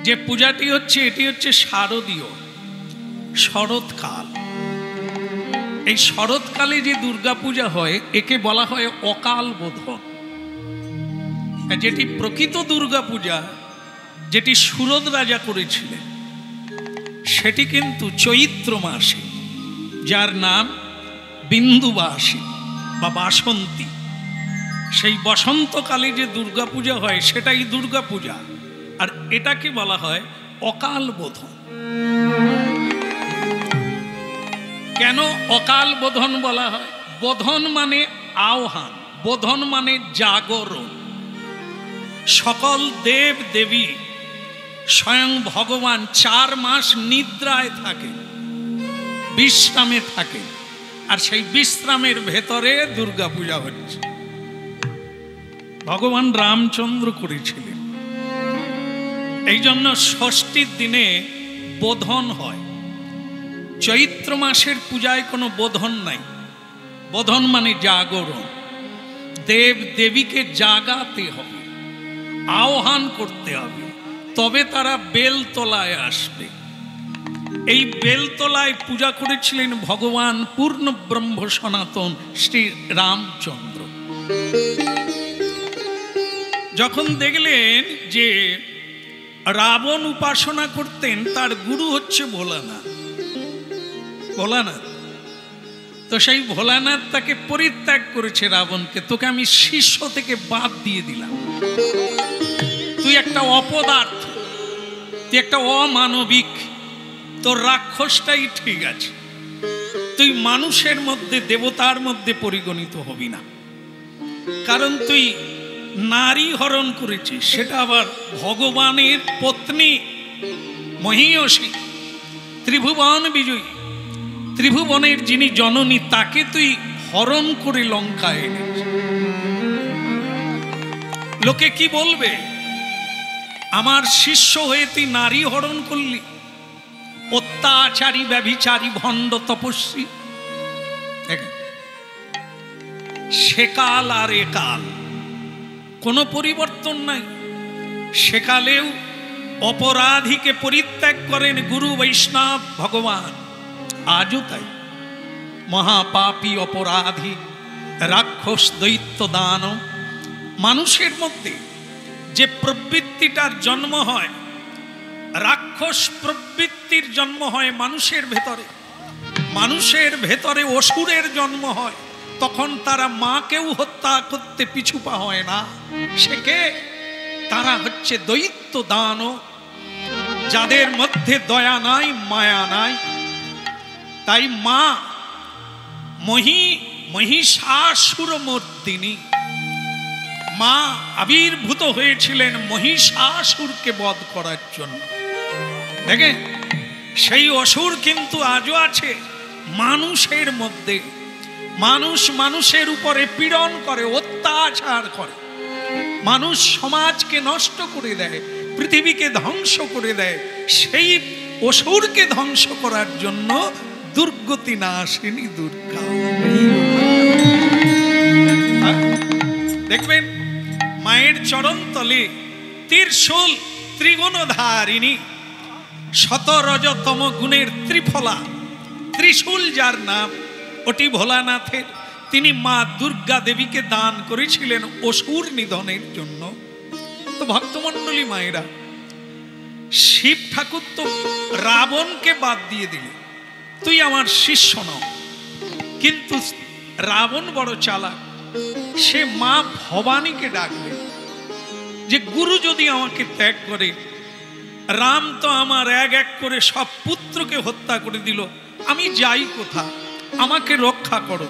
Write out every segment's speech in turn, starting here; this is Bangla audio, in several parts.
যে পূজাটি হচ্ছে এটি হচ্ছে শারদীয়, শরৎকাল। এই শরৎকালে যে দুর্গা পূজা হয় একে বলা হয় অকাল বোধন। যেটি প্রকৃত দুর্গা পূজা, যেটি সুরদ রাজা করেছিলেন, সেটি কিন্তু চৈত্র মাসে, যার নাম বিন্দুবাসী বা বাসন্তী। সেই বসন্তকালে যে দুর্গা পূজা হয় সেটাই দুর্গা পূজা, আর এটাকে বলা হয় অকাল বোধন। কেন অকাল বোধন বলা হয়? বোধন মানে আহ্বান, বোধন মানে জাগরণ। সকল দেব দেবী, স্বয়ং ভগবান 4 মাস নিদ্রায় থাকে, বিশ্রামে থাকে, আর সেই বিশ্রামের ভেতরে দুর্গা পূজা হচ্ছে। ভগবান রামচন্দ্র করেছিলেন। এই জন্য ষষ্ঠীর দিনে বোধন হয়। চৈত্র মাসের পূজায় কোনো বোধন নাই। বোধন মানে জাগরণ। দেব দেবীকে জাগাতে হবে, আহ্বান করতে হবে, তবে তারা বেলতলায় আসবে। এই বেলতলায় পূজা করেছিলেন ভগবান পূর্ণ ব্রহ্ম সনাতন শ্রী রামচন্দ্র। যখন দেখলেন যে রাবণ উপাসনা করতেন, তার গুরু হচ্ছে ভোলানাথ। ভোলানাথ তো সেই ভোলানাথ তাকে পরিত্যাগ করেছে রাবণকে। তোকে আমি শিষ্য থেকে বাদ দিয়ে দিলাম, তুই একটা অপদার্থ, তুই একটা অমানবিক, তোর রাক্ষসটাই ঠিক আছে, তুই মানুষের মধ্যে দেবতার মধ্যে পরিগণিত হবি না। কারণ তুই নারী হরণ করেছিস, সেটা আবার ভগবানের পত্নী মহিষী, ত্রিভুবন বিজয়ী, ত্রিভুবনের যিনি জননী, তাকে তুই হরণ করে লঙ্কায় এনেছিস। লোকে কি বলবে? আমার শিষ্য হয়ে তুই নারী হরণ করলি, অত্যাচারী, ব্যভিচারী, ভণ্ড তপস্বী। সেকাল আর একাল কোনো পরিবর্তন নাই। সেকালেও অপরাধীকে পরিত্যাগ করেন গুরু বৈষ্ণব ভগবান, আজও তাই। মহাপাপী, অপরাধী, রাক্ষস, দৈত্য, দানব, মানুষের মধ্যে যে প্রবৃত্তিটার জন্ম হয়, রাক্ষস প্রবৃত্তির জন্ম হয় মানুষের ভেতরে, মানুষের ভেতরে অসুরের জন্ম হয়, তখন তারা মাকেও হত্যা করতে পিছু পা হয় না। সে কে? তারা হচ্ছে দৈত্য, দানব, যাদের মধ্যে দয়া নাই, মায়া নাই। তাই মা মহিষাসুরমর্দিনী, মা আবির্ভূত হয়েছিলেন মহিষাসুরকে বধ করার জন্য। দেখেন, সেই অসুর কিন্তু আজও আছে মানুষের মধ্যে। মানুষ মানুষের উপরে পীড়ন করে, অত্যাচার করে, মানুষ সমাজকে নষ্ট করে দেয়, পৃথিবীকে ধ্বংস করে দেয়। সেই অসুরকে ধ্বংস করার জন্য দুর্গতি না আসেনি দুর্গা। দেখবেন মায়ের চরণ তলে ত্রিশূল, ত্রিগুণধারিণী, শতরজতম গুণের ত্রিফলা ত্রিশূল যার নাম, ওটি ভোলানাথের। তিনি মা দুর্গা দেবীকে দান করেছিলেন অসুর নিধনের জন্য। তো ভক্তমণ্ডলী মায়েরা, শিব ঠাকুর তো রাবণকে বাদ দিয়ে দিলে, তুই আমার শিষ্য নও। কিন্তু রাবণ বড় চালাক, সে মা ভবানীকে ডাকবে যে গুরু যদি আমাকে ত্যাগ করে, রাম তো আমার এক এক করে সব পুত্রকে হত্যা করে দিল, আমি যাই কোথা, আমাকে রক্ষা করো।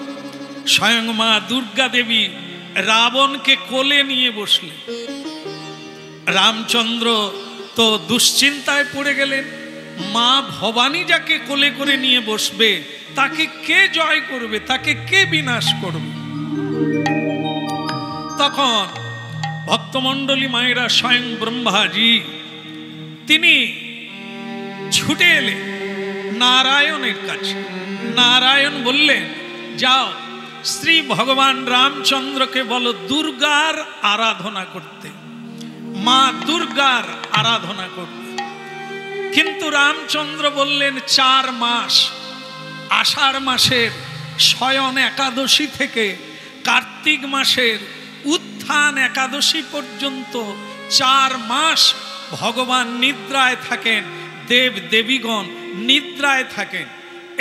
স্বয়ং মা দুর্গা দেবী রাবণকে কোলে নিয়ে বসলেন। রামচন্দ্র তো দুশ্চিন্তায় পড়ে গেলেন, মা ভবানী যাকে কোলে করে নিয়ে বসবে, তাকে কে জয় করবে, তাকে কে বিনাশ করবে? তখন ভক্তমণ্ডলী মায়েরা, স্বয়ং ব্রহ্মাজি তিনি ছুটে এলেন নারায়ণের কাছে। নারায়ণ বললেন, যাও শ্রী ভগবান রামচন্দ্রকে বলো দুর্গার আরাধনা করতে, মা দুর্গার আরাধনা করতে। কিন্তু রামচন্দ্র বললেন 4 মাস, আষাঢ় মাসের শয়ন একাদশী থেকে কার্তিক মাসের উত্থান একাদশী পর্যন্ত 4 মাস ভগবান নিদ্রায় থাকেন, দেব দেবীগণ নিদ্রায় থাকেন।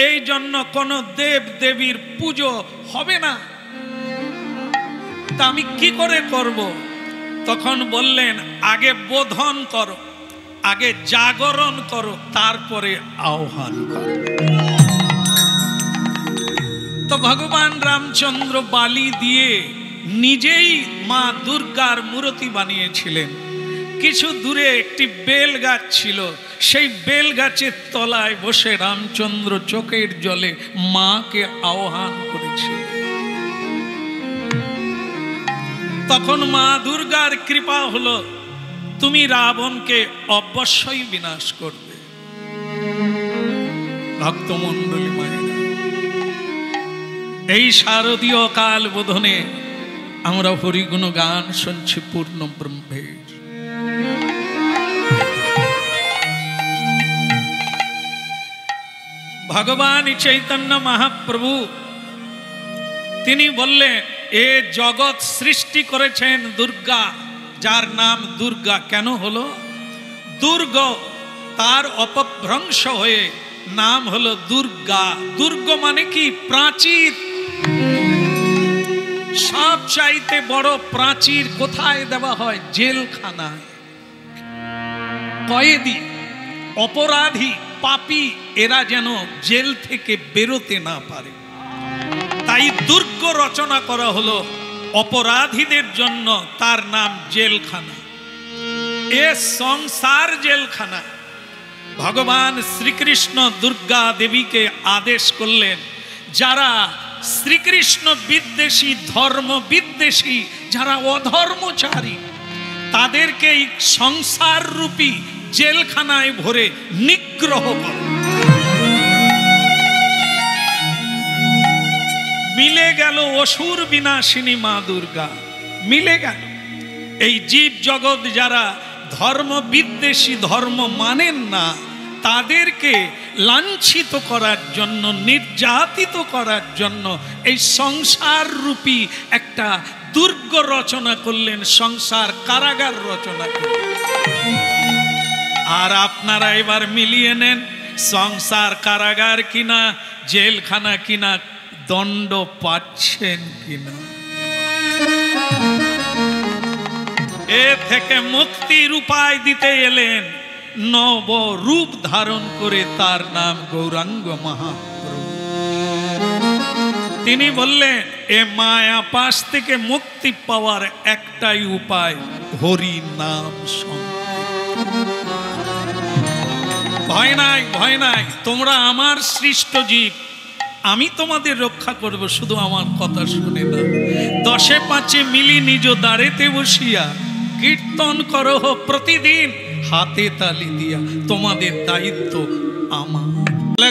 এই জন্য কোন দেব দেবীর পুজো হবে না। তা আমি কি করে করব? তখন বললেন আগে বোধন করো, আগে জাগরণ করো, তারপরে আহ্বান করো। তো ভগবান রামচন্দ্র বালি দিয়ে নিজেই মা দুর্গার মূর্তি বানিয়েছিলেন। কিছু দূরে একটি বেল গাছ ছিল, সেই বেল গাছের তলায় বসে রামচন্দ্র চোখের জলে মাকে আহ্বান করেছিল। তখন মা দুর্গার কৃপা হলো, তুমি রাবণকে অবশ্যই বিনাশ করবে। ভক্তমণ্ডলী মায়েরা, এই শারদীয় কাল বোধনে আমরা হরিগুণ গান শুনছি পূর্ণ ব্রহ্মের। ভগবান চৈতন্য মহাপ্রভু তিনি বললেন এ জগৎ সৃষ্টি করেছেন দুর্গা, যার নাম দুর্গা। কেন হলো? দুর্গ তার অপভ্রংশ হয়ে নাম হলো দুর্গা। দুর্গ মানে কি? প্রাচীর। সব চাইতে বড় প্রাচীর কোথায় দেওয়া হয়? জেলখানায়। কয়েদি, অপরাধী, পাপী এরা যেন জেল থেকে বেরোতে না পারে, তাই দুর্গ রচনা করা হলো অপরাধীদের জন্য, তার নাম জেলখানা। এ সংসার জেলখানা। ভগবান শ্রীকৃষ্ণ দুর্গা দেবীকে আদেশ করলেন, যারা শ্রীকৃষ্ণ বিদ্বেষী, ধর্ম বিদ্বেষী, যারা অধর্মচারী, তাদেরকে এই সংসার রূপী জেলখানায় ভরে নিগ্রহ করো। মিলে গেল অসুর বিনাশিনী মা দুর্গা, মিলে গেল। এই জীব জগৎ যারা ধর্ম বিদ্বেষী, ধর্ম মানেন না, তাদেরকে লাঞ্ছিত করার জন্য, নির্যাতিত করার জন্য এই সংসার রূপী একটা দুর্গ রচনা করলেন, সংসার কারাগার রচনা করলেন। আর আপনারা এবার মিলিয়ে নেন, সংসার কারাগার কিনা জেলখানা কিনা, দণ্ড পাচ্ছেন কিনা। এ থেকে মুক্তির উপায় দিতে এলেন নব রূপ ধারণ করে, তার নাম গৌরাঙ্গ মহাপ্রভু। তিনি বললেন এ মায়া পাশ থেকে মুক্তি পাওয়ার একটাই উপায়, হরি নাম সংকীর্তন। ভয় নাই, ভয় নাই, তোমরা আমার সৃষ্ট জীব, আমি তোমাদের রক্ষা করব, শুধু আমার কথা শুনে দাও। 10 5 মিলি নিজ দ্বারেতে বসিয়া কীর্তন করো প্রতিদিন, হাতে তালি দিয়া, তোমাদের দায়িত্ব আমার।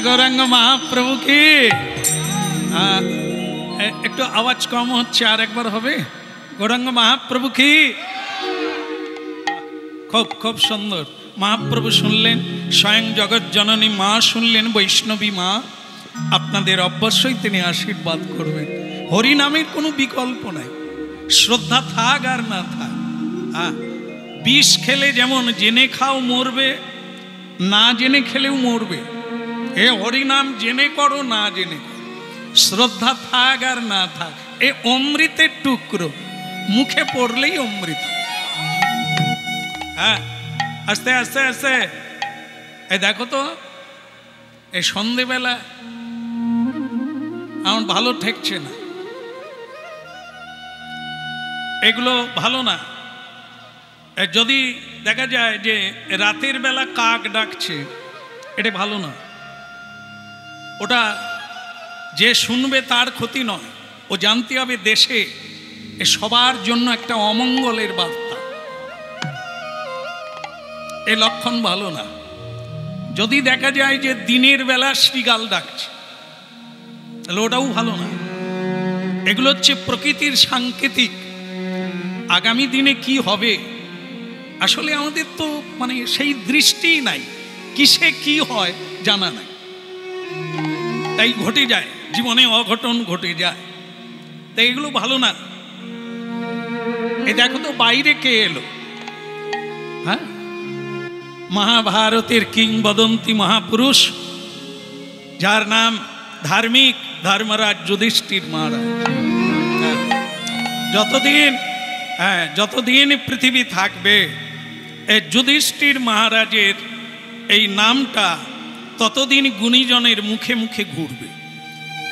গৌরাঙ্গ মহাপ্রভু কি? একটু আওয়াজ কম হচ্ছে, আর একবার হবে। গৌরাঙ্গ মহাপ্রভু কি? খুব খুব সুন্দর। মহাপ্রভু শুনলেন, স্বয়ং জগৎ জননী মা শুনলেন, বৈষ্ণবী মা, আপনাদের অবশ্যই তিনি আশীর্বাদ করবেন। হরিনামের কোনো বিকল্প নাই, শ্রদ্ধা থাক আর না থাক। বিষ খেলে যেমন জেনে খাও মরবে, না জেনে খেলেও মরবে। এ হরিনাম জেনে করো না জেনে করো, শ্রদ্ধা থাক আর না থাক। এ অমৃতের টুকরো, মুখে পড়লেই অমৃত। হ্যাঁ, আস্তে আস্তে আস্তে। এই দেখো তো, এই সন্ধেবেলা আমার ভালো ঠেকছে না, এগুলো ভালো না। যদি দেখা যায় যে রাতের বেলা কাক ডাকছে, এটা ভালো না। ওটা যে শুনবে তার ক্ষতি নয়, ও জানতে হবে দেশে এ সবার জন্য একটা অমঙ্গলের বার্তা। এ লক্ষণ ভালো না। যদি দেখা যায় যে দিনের বেলা শ্রীগাল ডাকছে, তাহলে ওটাও ভালো না। এগুলো হচ্ছে প্রকৃতির সাংকেতিক, আগামী দিনে কি হবে। আসলে আমাদের তো মানে সেই দৃষ্টিই নাই। কিসে কি হয় জানা নাই, তাই ঘটে যায় জীবনে, অঘটন ঘটে যায়। তাই এগুলো ভালো না। এই দেখো তো বাইরে কে এলো, হ্যাঁ, মহাভারতের কিংবদন্তি মহাপুরুষ, যার নাম ধার্মিক ধর্মরাজ যুধিষ্ঠির মহারাজ। যতদিন পৃথিবী থাকবে এই যুধিষ্ঠির মহারাজের এই নামটা ততদিন গুণীজনের মুখে মুখে ঘুরবে।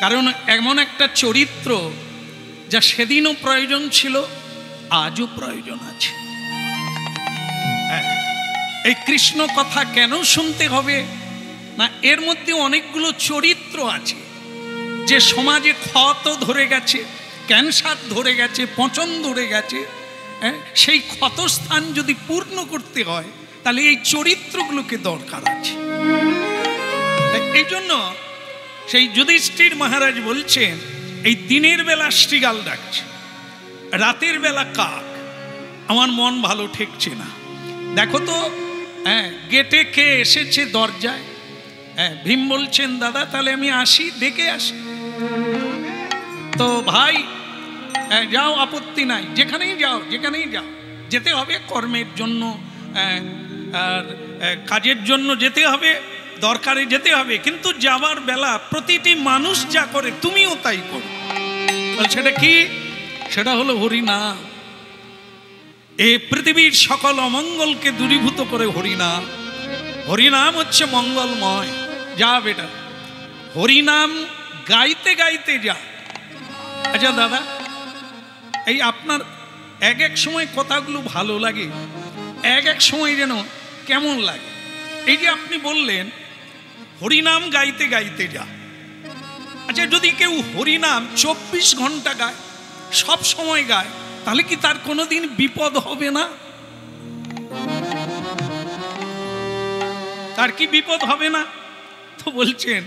কারণ এমন একটা চরিত্র যা সেদিনও প্রয়োজন ছিল, আজও প্রয়োজন আছে। এই কৃষ্ণ কথা কেন শুনতে হবে না, এর মধ্যে অনেকগুলো চরিত্র আছে যে সমাজে ক্ষত ধরে গেছে, ক্যান্সার ধরে গেছে, পচন ধরে গেছে। সেই ক্ষতস্থান যদি পূর্ণ করতে হয় তাহলে এই চরিত্রগুলোকে দরকার আছে। এই জন্য সেই যুধিষ্ঠির মহারাজ বলছেন, এই দিনের বেলা শৃগাল ডাকছে, রাতের বেলা কাক, আমার মন ভালো ঠেকছে না। দেখো তো গেটে কে এসেছে দরজায়। ভীম বলছেন, দাদা তাহলে আমি আসি, ডেকে আসি। তো ভাই যাও, আপত্তি নাই, যেখানেই যাও, যেতে হবে কর্মের জন্য, আর কাজের জন্য যেতে হবে, দরকারে যেতে হবে, কিন্তু যাওয়ার বেলা প্রতিটি মানুষ যা করে তুমিও তাই করো। সেটা কি? সেটা হলো হরিনাম। এই পৃথিবীর সকল অমঙ্গলকে দূরীভূত করে হরিনাম। হরিনাম হচ্ছে মঙ্গলময়। যা বেটা, হরিনাম গাইতে গাইতে যা। আচ্ছা দাদা, এই আপনার এক এক সময় কথাগুলো ভালো লাগে, এক এক সময় যেন কেমন লাগে। এই যে আপনি বললেন হরিনাম গাইতে গাইতে যা। আচ্ছা, যদি কেউ হরিনাম 24 ঘন্টা গায়, সব সময় গায়, তাহলে কি তার কোনোদিন বিপদ হবে না? তার কি বিপদ হবে না? তো বলছেন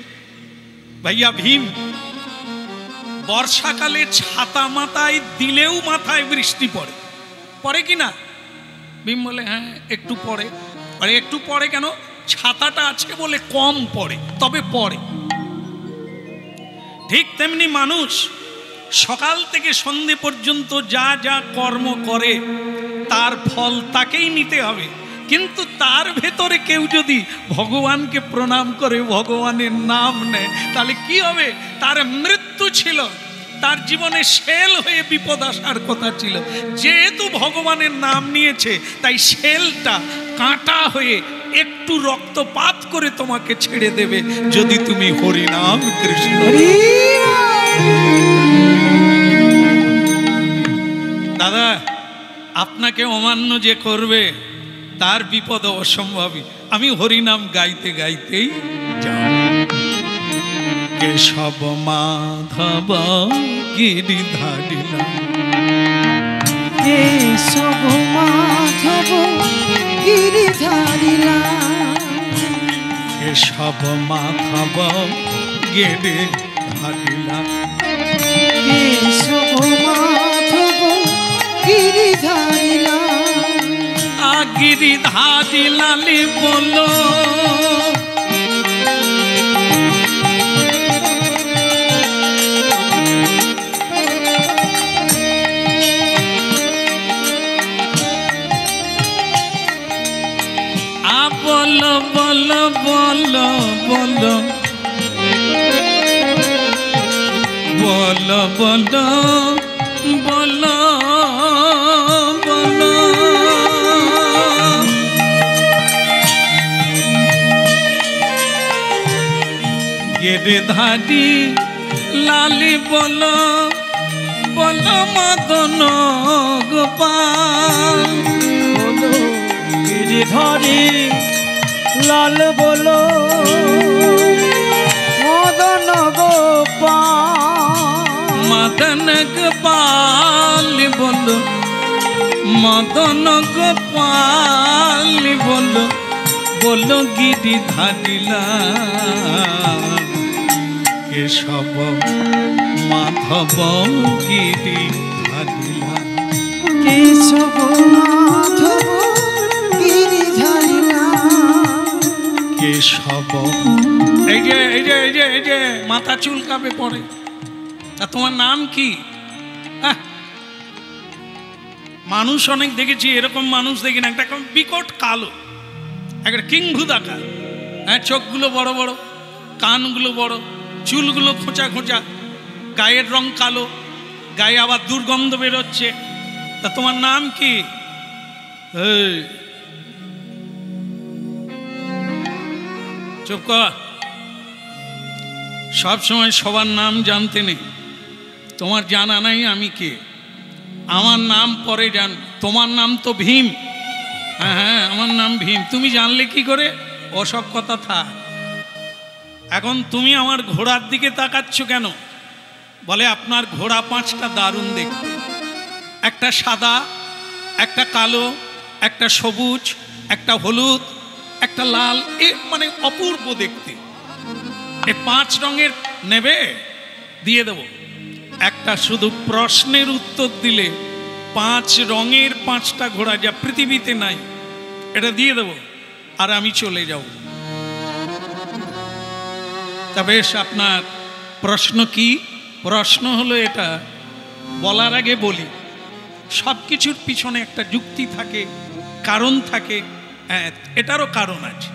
ভাইয়া ভীম, বর্ষাকালে ছাতা মাথায় দিলেও মাথায় বৃষ্টি পড়ে, পড়ে কি না? ভীম বলে হ্যাঁ একটু পড়ে। আরে একটু পড়ে কেন? ছাতাটা আছে বলে কম পড়ে, তবে পড়ে। ঠিক তেমনি মানুষ সকাল থেকে সন্ধে পর্যন্ত যা যা কর্ম করে তার ফল তাকেই নিতে হবে। কিন্তু তার ভেতরে কেউ যদি ভগবানকে প্রণাম করে, ভগবানের নাম নেয়, তাহলে কি হবে? তার মৃত্যু ছিল, তার জীবনে শেল হয়ে বিপদ আসার কথা ছিল। যেহেতু ভগবানের নাম নিয়েছে, তাই শেলটা কাঁটা হয়ে একটু রক্তপাত করে তোমাকে ছেড়ে দেবে, যদি তুমি হরিনাম কৃষ্ণ। দাদা, আপনাকে অমান্য যে করবে তার বিপদ অসম্ভবই। আমি হরিনাম গাইতে গাইতেই যাব। কেশব মাধব গিরিধারী, কেশব মাধব গিরিধারী, কেশব মাধব গিরিধারী, কেশব মাধব গিরিধারী, গিরিধারী লালি বলো, বলো বলো বলো বলো বলো বলো বলো বলো, গিরিধারী লালি বলো বলো মদন গোপাল, বলো গিরিধারী লাল বলো মদন গোপাল, মদন গোপাল বলো, মদন গোপাল বলো, বলো গিরিধারী লাল, কেশব মাধব গিরিধারী লাল, কেশব মাধব গিরিধারী, কেশব। এই যে এই যে এই যে এই যে মাথা চুলকাবে পড়ে। তা তোমার নাম কি? মানুষ অনেক দেখেছি, এরকম মানুষ দেখি না, একটা বিকট কালো, একটা কিংভূতাকার, হ্যাঁ, চোখগুলো বড় বড়, কানগুলো বড়, চুলগুলো খোঁচা খোঁচা, গায়ের রং কালো, গায়ে আবার দুর্গন্ধ বেরোচ্ছে। তা তোমার নাম কি? চুপ কর। সব সময় সবার নাম জানতে নেই। তোমার জানা নাই আমি কে। আমার নাম পরে জান। তোমার নাম তো ভীম। হ্যাঁ হ্যাঁ, আমার নাম ভীম। তুমি জানলে কি করে? ওসব কথা থাক। এখন তুমি আমার ঘোড়ার দিকে তাকাচ্ছ কেন? বলে আপনার ঘোড়া 5টা দারুণ দেখতে, একটা সাদা, একটা কালো, একটা সবুজ, একটা হলুদ, একটা লাল, এ মানে অপূর্ব দেখতে। এই 5 রঙের নেবে? দিয়ে দেব। একটা শুধু প্রশ্নের উত্তর দিলে 5 রঙের 5টা ঘোড়া যা পৃথিবীতে নাই, এটা দিয়ে দেব, আর আমি চলে যাব। তা বেশ, আপনার প্রশ্ন কি? প্রশ্ন হলো এটা, বলার আগে বলি, সব কিছুর পিছনে একটা যুক্তি থাকে, কারণ থাকে। হ্যাঁ, এটারও কারণ আছে।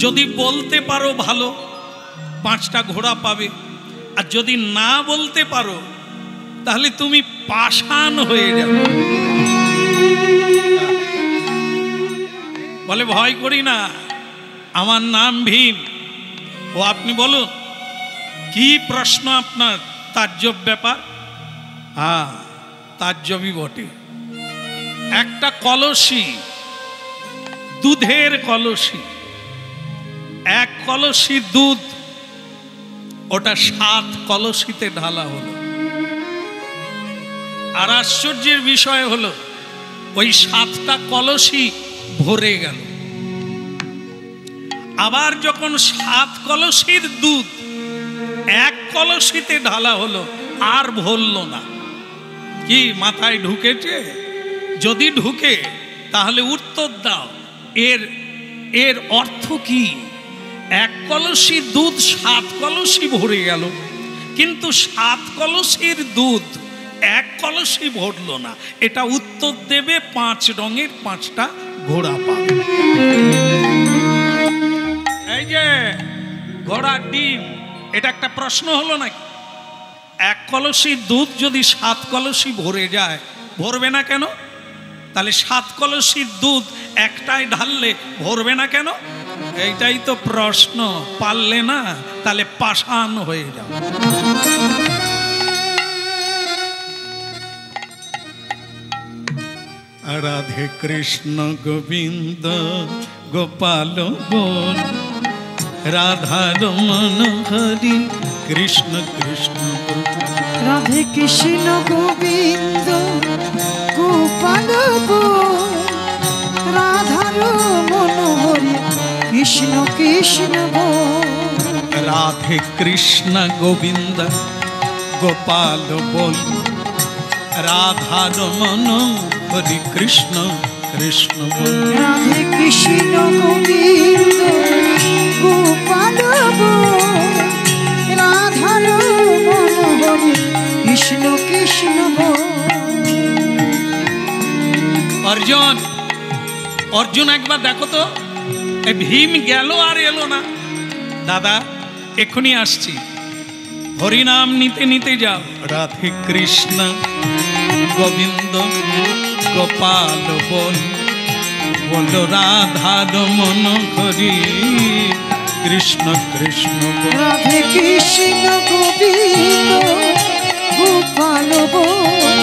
যদি বলতে পারো ভালো, 5টা ঘোড়া পাবে, আর যদি না বলতে পারো তাহলে তুমি পাষাণ হয়ে যাবে। বলে ভয় করি না, আমার নাম ভীম। ও আপনি বলুন, কি প্রশ্ন আপনার? তাজ্জব ব্যাপার। হ্যাঁ, তাজ্জবই বটে। একটা কলসি, দুধের কলসি, 1 কলসি দুধ, ওটা 7 কলসিতে ঢালা হলো। আর আশ্চর্যের বিষয় হলো, ওই 7টা কলসি ভরে গেল। আবার যখন 7 কলসির দুধ 1 কলসিতে ঢালা হলো, আর ভরল না। কি মাথায় ঢুকেছে? যদি ঢুকে তাহলে উত্তর দাও। এর অর্থ কি? 1 কলসি দুধ 7 কলসি ভরে গেল, কিন্তু 7 কলসির দুধ 1 কলসি ভরল না। এটা উত্তর দেবে 5 রঙের 5টা ঘোড়া পাবে। এই যে ঘোড়ার ডিম, এটা একটা প্রশ্ন হলো নাকি? 1 কলসি দুধ যদি 7 কলসি ভরে যায়, ভরবে না কেন? তাহলে 7 কলসির দুধ একটাই ঢাললে ভরবে না কেন? এইটাই তো প্রশ্ন। পারলে না, তাহলে পাষাণ হয়ে যাও। রাধে কৃষ্ণ গোবিন্দ গোপাল বল, রাধার মন হরি কৃষ্ণ কৃষ্ণ। রাধে কৃষ্ণ গোবিন্দ গোপাল বল, রাধার মন হরি কৃষ্ণ কৃষ্ণ বল। রাধে কৃষ্ণ গোবিন্দ গোপাল বল, রাধার মন হরি কৃষ্ণ কৃষ্ণ বল। রাধে কৃষ্ণ গোবিন্দ গোপাল বল, রাধার মন হরি কৃষ্ণ কৃষ্ণ বল। অর্জুন, অর্জুন একবার দেখো তো, ভীম গেল আর এলো না। দাদা এক্ষুনি আসছি। হরিনাম নিতে নিতে যাও। রাধে কৃষ্ণ গোবিন্দ গোপাল বল, বলো রাধার মন হরি কৃষ্ণ কৃষ্ণ বল। রাধে কৃষ্ণ গোবিন্দ গোপাল বল,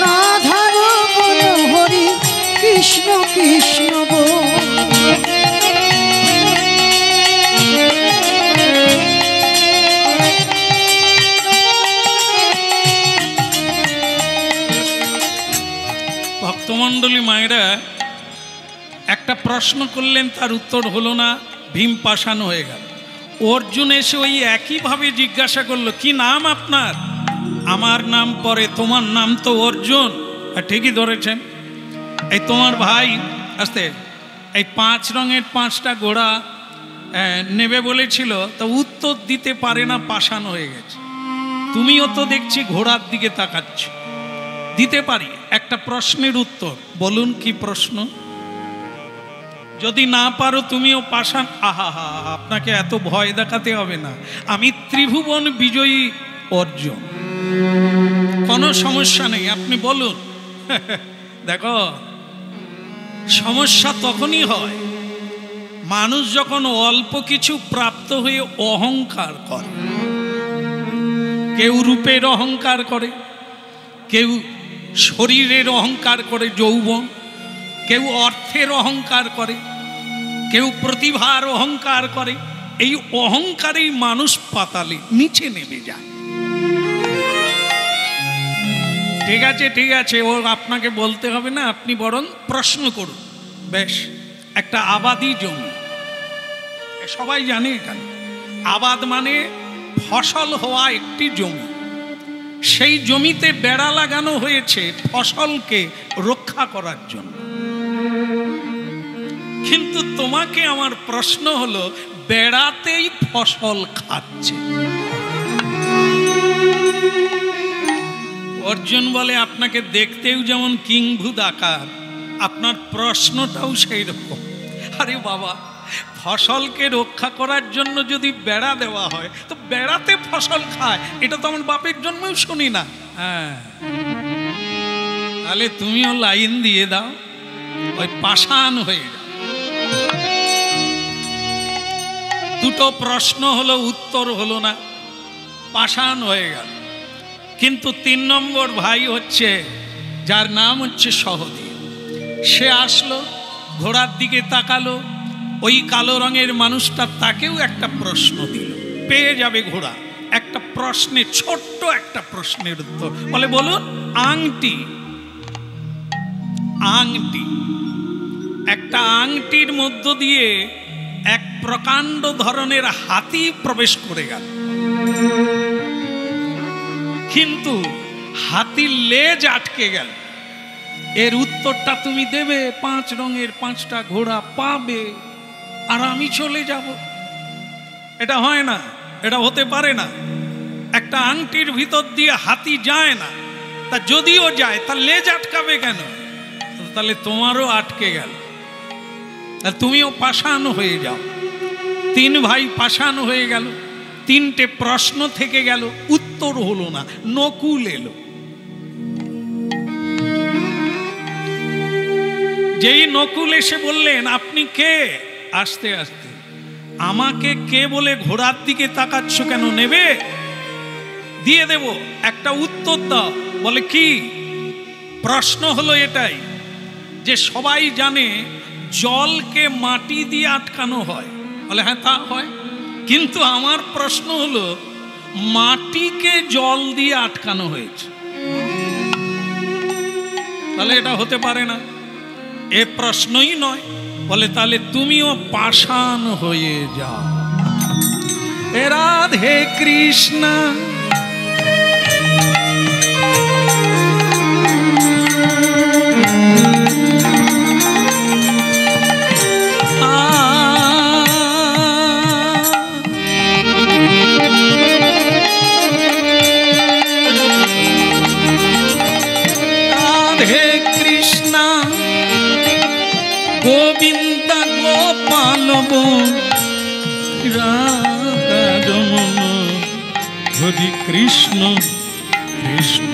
রাধার মন হরি কৃষ্ণ কৃষ্ণ বল। ভক্তমণ্ডলী মায়েরা একটা প্রশ্ন করলেন, তার উত্তর হলো না, ভীম পাষাণ হয়ে গেল। অর্জুন এসে ওই একইভাবে জিজ্ঞাসা করলো, কি নাম আপনার? আমার নাম পরে, তোমার নাম তো অর্জুন। ঠিকই ধরেছেন। এই তোমার ভাই, আস্তে, এই 5 রঙের 5টা ঘোড়া নেবে বলেছিল, তা উত্তর দিতে পারে না, পাষাণ হয়ে গেছে। তুমিও তো দেখছি ঘোড়ার দিকে তাকাচ্ছ। দিতে পারি একটা প্রশ্নের উত্তর, বলুন কি প্রশ্ন? যদি না পারো তুমিও পাষাণ। আহা হা, আপনাকে এত ভয় দেখাতে হবে না, আমি ত্রিভুবন বিজয়ী অর্জুন, কোনো সমস্যা নেই, আপনি বলুন। দেখো, সমস্যা তখনই হয় মানুষ যখন অল্প কিছু প্রাপ্ত হয়ে অহংকার করে। কেউ রূপের অহংকার করে, কেউ শরীরের অহংকার করে যৌবন, কেউ অর্থের অহংকার করে, কেউ প্রতিভার অহংকার করে। এই অহংকারেই মানুষ পাতালে নিচে নেমে যায়। ঠিক আছে, ঠিক আছে, ও আপনাকে বলতে হবে না, আপনি বরং প্রশ্ন করুন। বেশ, একটা আবাদি জমি, সবাই জানে এখানে আবাদ মানে ফসল হওয়া একটি জমি। সেই জমিতে বেড়া লাগানো হয়েছে ফসলকে রক্ষা করার জন্য। কিন্তু তোমাকে আমার প্রশ্ন হলো, বেড়াতেই ফসল খাচ্ছে। অর্জুন বলে, আপনাকে দেখতেও যেমন কিংভূত আকার, আপনার প্রশ্নটাও সেই রকম। আরে বাবা, ফসলকে রক্ষা করার জন্য যদি বেড়া দেওয়া হয়, তো বেড়াতে ফসল খায়, এটা তো আমার বাপের জন্মেও শুনি না। হ্যাঁ, তাহলে তুমিও লাইন দিয়ে দাও, ওই পাষাণ হয়ে যাও। দুটো প্রশ্ন হলো, উত্তর হলো না, পাষাণ হয়ে গেল। কিন্তু 3 নম্বর ভাই হচ্ছে, যার নাম হচ্ছে সহদেব, সে আসলো, ঘোড়ার দিকে তাকালো, ওই কালো রঙের মানুষটা তাকেও একটা প্রশ্ন দিল, পেয়ে যাবে ঘোড়া। একটা প্রশ্নে, ছোট্ট একটা প্রশ্নের উত্তর। বলে, বলুন, আংটি। আংটি, একটা আংটির মধ্য দিয়ে এক প্রকাণ্ড ধরনের হাতি প্রবেশ করে গেল, কিন্তু হাতির লেজ আটকে গেল। এর উত্তরটা তুমি দেবে, 5 রঙের 5টা ঘোড়া পাবে, আর আমি চলে যাব। এটা হয় না, এটা হতে পারে না। একটা আংটির ভিতর দিয়ে হাতি যায় না, তা যদিও যায়, তার লেজ আটকাবে কেন? তাহলে তোমারও আটকে গেল, আর তুমিও পাষাণ হয়ে যাও। 3 ভাই পাষাণ হয়ে গেল, 3টে প্রশ্ন থেকে গেল, উত্তর হলো না। নকুল এলো। যেই নকুল এসে বললেন, আপনি কে? আস্তে আস্তে, আমাকে কে বলে ঘোড়ার দিকে তাকাচ্ছ কেন? নেবে? দিয়ে দেব, একটা উত্তর দাও। বলে, কি? প্রশ্ন হলো এটাই যে সবাই জানে জলকে মাটি দিয়ে আটকানো হয়। বলে, হ্যাঁ তা হয়, কিন্তু আমার প্রশ্ন হলো, মাটিকে জল দিয়ে আটকানো হয়েছে, তাহলে এটা হতে পারে না, এ প্রশ্নই নয়। বলে, তাহলে তুমিও পাষাণ হয়ে যাও। রাধে কৃষ্ণ। রাধে কৃষ্ণ গোবিন্দ গোপাল হরি কৃষ্ণ কৃষ্ণ।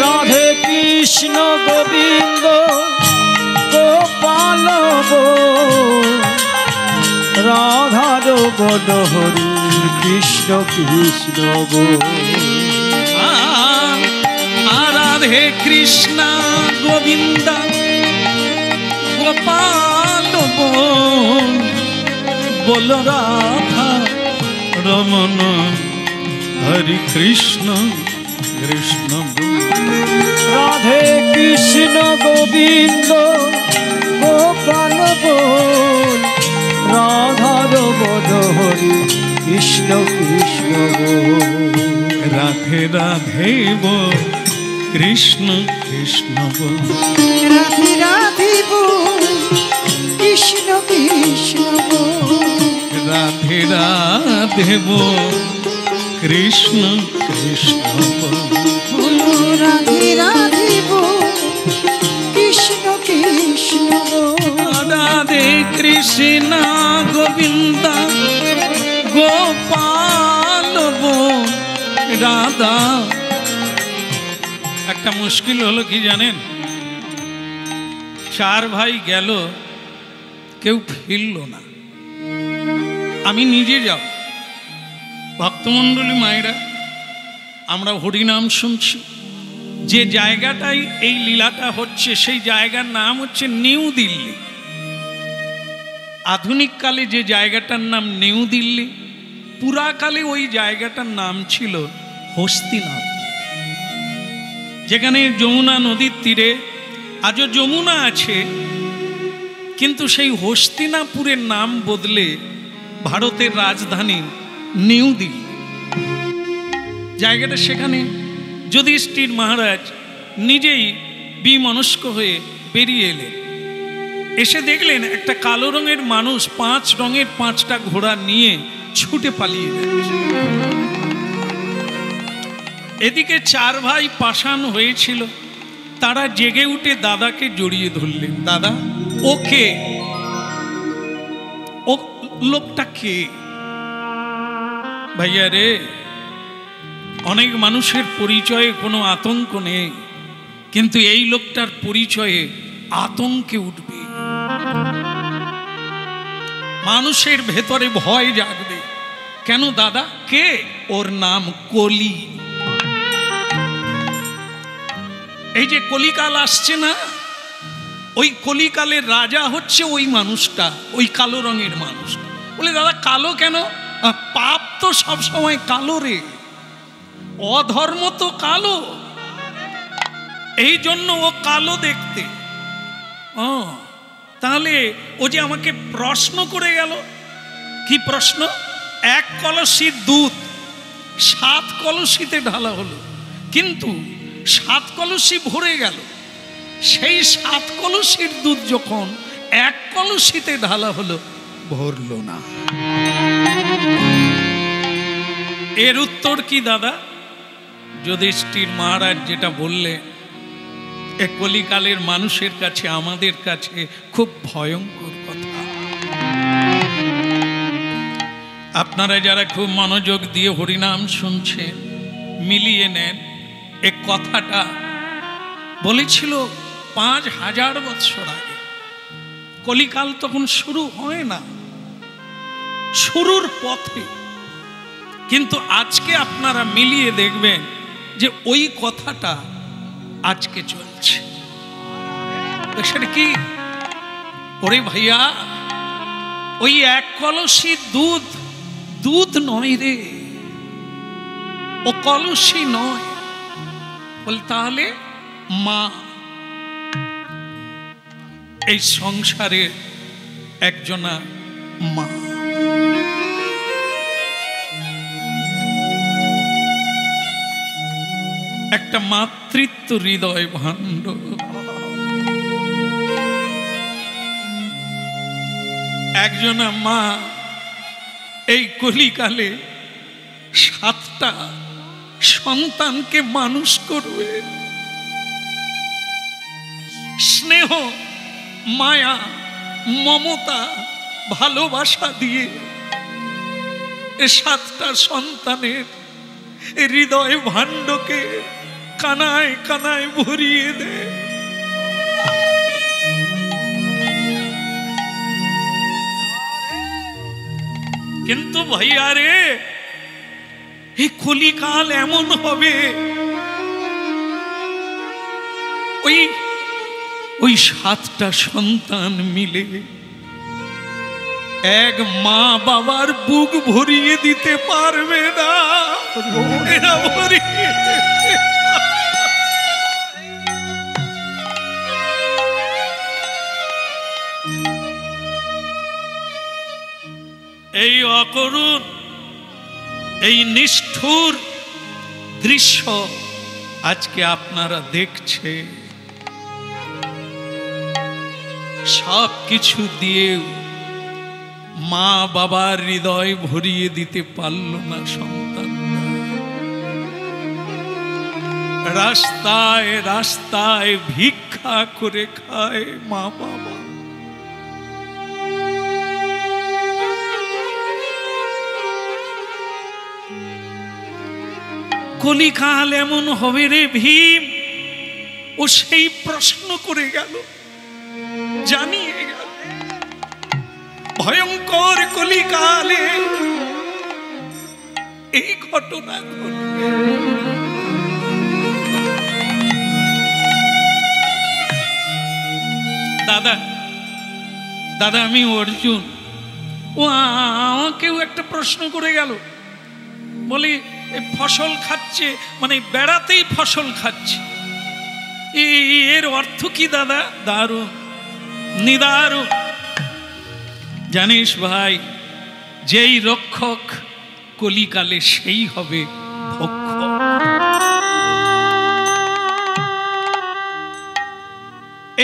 রাধে কৃষ্ণ গোবিন্দ গোপাল রাধার বন হরি কৃষ্ণ কৃষ্ণ গো। রাধে কৃষ্ণ গোবিন্দ গোপাল বল রাধা রমন হরি কৃষ্ণ কৃষ্ণ। রাধে কৃষ্ণ গোবিন্দ গোপাল রাধার বন হরি কৃষ্ণ কৃষ্ণ গো। রাধে রাধে বল কৃষ্ণ কৃষ্ণ বল। রাধে রাধে বল কৃষ্ণ কৃষ্ণ বল। রাধেব কৃষ্ণ কৃষ্ণ বলো রাধে রাধে বল কৃষ্ণ কৃষ্ণ বল। রাধে কৃষ্ণ গোবিন্দ গোপাল বল রাধা। একটা মুশকিল হলো কি জানেন, চার ভাই গেল, কেউ ফিরল না। আমি নিজে যাব, ভক্তমণ্ডলী মায়েরা আমরা হরিনাম শুনছি, যে জায়গাটাই এই লীলাটা হচ্ছে সেই জায়গার নাম হচ্ছে নিউ দিল্লি। আধুনিক কালে যে জায়গাটার নাম নিউ দিল্লি, পুরাকালে ওই জায়গাটার নাম ছিল হস্তিনাপুর, যেখানে যমুনা নদীর তীরে আজও যমুনা আছে, কিন্তু সেই হস্তিনাপুরের নাম বদলে ভারতের রাজধানী নিউ দিল্লি। জায়গাটা সেখানে যুধিষ্ঠির মহারাজ নিজেই বিমনস্ক হয়ে বেরিয়ে এলেন, এসে দেখলেন একটা কালো রঙের মানুষ 5 রঙের 5টা ঘোড়া নিয়ে ছুটে পালিয়ে যাচ্ছে। এদিকে 4 ভাই পাষাণ হয়েছিল, তারা জেগে উঠে দাদাকে জড়িয়ে ধরলেন। দাদা, ও কে? ও লোকটা কে? ভাইয়া রে, অনেক মানুষের পরিচয়ে কোনো আতঙ্ক নেই, কিন্তু এই লোকটার পরিচয়ে আতঙ্কে উঠবে, মানুষের ভেতরে ভয় জাগবে। কেন দাদা, কে? ওর নাম কলি। এই যে কলিকাল আসছে না, ওই কলিকালের রাজা হচ্ছে ওই মানুষটা, ওই কালো রঙের মানুষটা। বলে দাদা কালো কেন? পাপ তো সবসময় কালো রে, অধর্ম তো কালো, এই জন্য ও কালো দেখতে। তাহলে ও যে আমাকে প্রশ্ন করে গেল, কি প্রশ্ন? 1 কলসির দুধ 7 কলসিতে ঢালা হলো, কিন্তু 7 কলসি ভরে গেল। সেই 7 কলসির দুধ যখন 1 কলসিতে ঢালা হলো, ভরল না। এর উত্তর কি দাদা? যুধিষ্ঠির মহারাজ যেটা বললে, এ কলিকালের মানুষের কাছে, আমাদের কাছে খুব ভয়ঙ্কর কথা। আপনারা যারা খুব মনোযোগ দিয়ে হরিনাম শুনছেন, মিলিয়ে নেন, এ কথাটা বলেছিল 5000 বৎসর আগে। কলিকাল তখন শুরু হয় না, শুরুর পথে। কিন্তু আজকে আপনারা মিলিয়ে দেখবেন যে ওই কথাটা আজকে চলছে। সেটা কি? ওরে ভাইয়া, ওই 1 কলসি দুধ, দুধ নয় রে, ও কলসি নয়। বল তাহলে মা, এই সংসারের একজনা মা। একটা মাতৃত্ব হৃদয় ভাণ্ড, একজনা মা এই কলিকালে 7টা সন্তানকে মানুষ করবে, স্নেহ, মায়া, মমতা, ভালোবাসা দিয়ে এ 7টা সন্তানের হৃদয় ভাণ্ডকে কানায় কানায় ভরিয়ে দেয়। কিন্তু ভাইয়া রে, এই কলিকাল এমন হবে, ওই 7টা সন্তান মিলে এক মা বাবার বুক ভরিয়ে দিতে পারবে না। এরা ভরিয়ে এই অকরুণ, এই নিষ্ঠুর দৃশ্য আজকে আপনারা দেখছে। সব কিছু দিয়েও মা বাবার হৃদয় ভরিয়ে দিতে পারল না সন্তান। রাস্তায় রাস্তায় ভিক্ষা করে খায় মা বাবা। কলিকাল এমন হবে রে ভীম, ও সেই প্রশ্ন করে গেল, জানিয়ে গেল ভয়ঙ্কর কলিকালে এই ঘটনা ঘটবে। দাদা দাদা আমি অর্জুন, ও আমাকেও একটা প্রশ্ন করে গেল, বলি ফসল খাচ্ছে মানে বেড়াতেই ফসল খাচ্ছে, এর অর্থ কি দাদা? দারুণ নিদারুণ। জানিস ভাই, যেই রক্ষক কলিকালে সেই হবে ভক্ষক।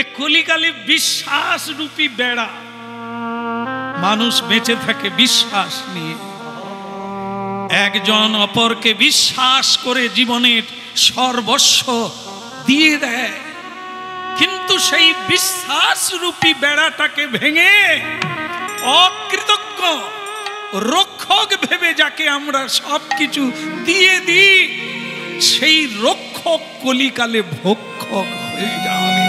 এ কলিকালে বিশ্বাস রূপী বেড়া, মানুষ বেঁচে থাকে বিশ্বাস নিয়ে, একজন অপরকে বিশ্বাস করে জীবনের সর্বস্ব দিয়ে দেয়, কিন্তু সেই বিশ্বাস রূপী বেড়াটাকে ভেঙে অকৃতজ্ঞ রক্ষক ভেবে যাকে আমরা সবকিছু দিয়ে দিই, সেই রক্ষক কলিকালে ভক্ষক হয়ে যাবে।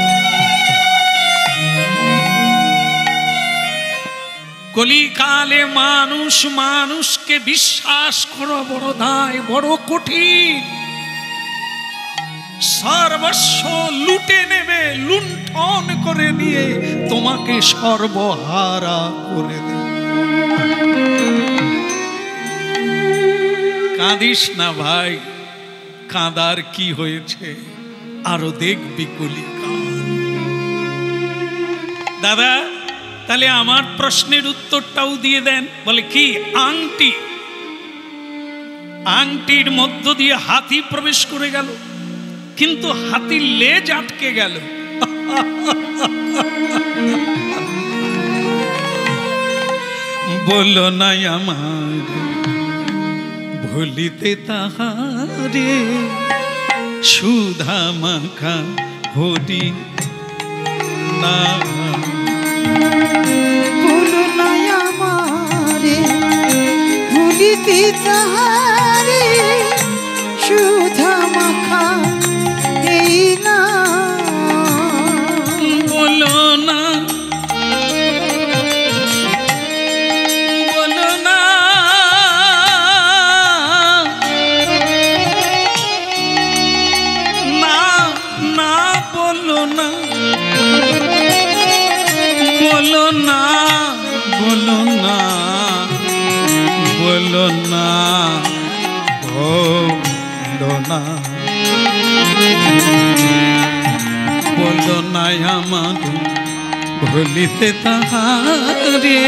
কলিকালে মানুষ মানুষকে বিশ্বাস করা বড় দায়, বড় কঠিন। সর্বস্ব লুটে নেবে, লুণ্ঠন করে নিয়ে তোমাকে সর্বহারা করে দেবে। কাঁদিস না ভাই, কাঁদার কি হয়েছে, আরো দেখবি কলিকাল। দাদা তাহলে আমার প্রশ্নের উত্তরটাও দিয়ে দেন। বলে কি? আংটি, আংটির মধ্য দিয়ে হাতি প্রবেশ করে গেল, কিন্তু হাতির লেজ আটকে গেল। বলো না আমার ভুলিতে তাহারে, সুধা মাখা হরি না। বলো না আমারে ভুলিতে তাহারে, সুধা মাখা এই না। বলো না, বলো না, না না বলো না, বলো না, বলো না, বলো না, বলো না, বলো না আমার ভুলিতে তাহারে,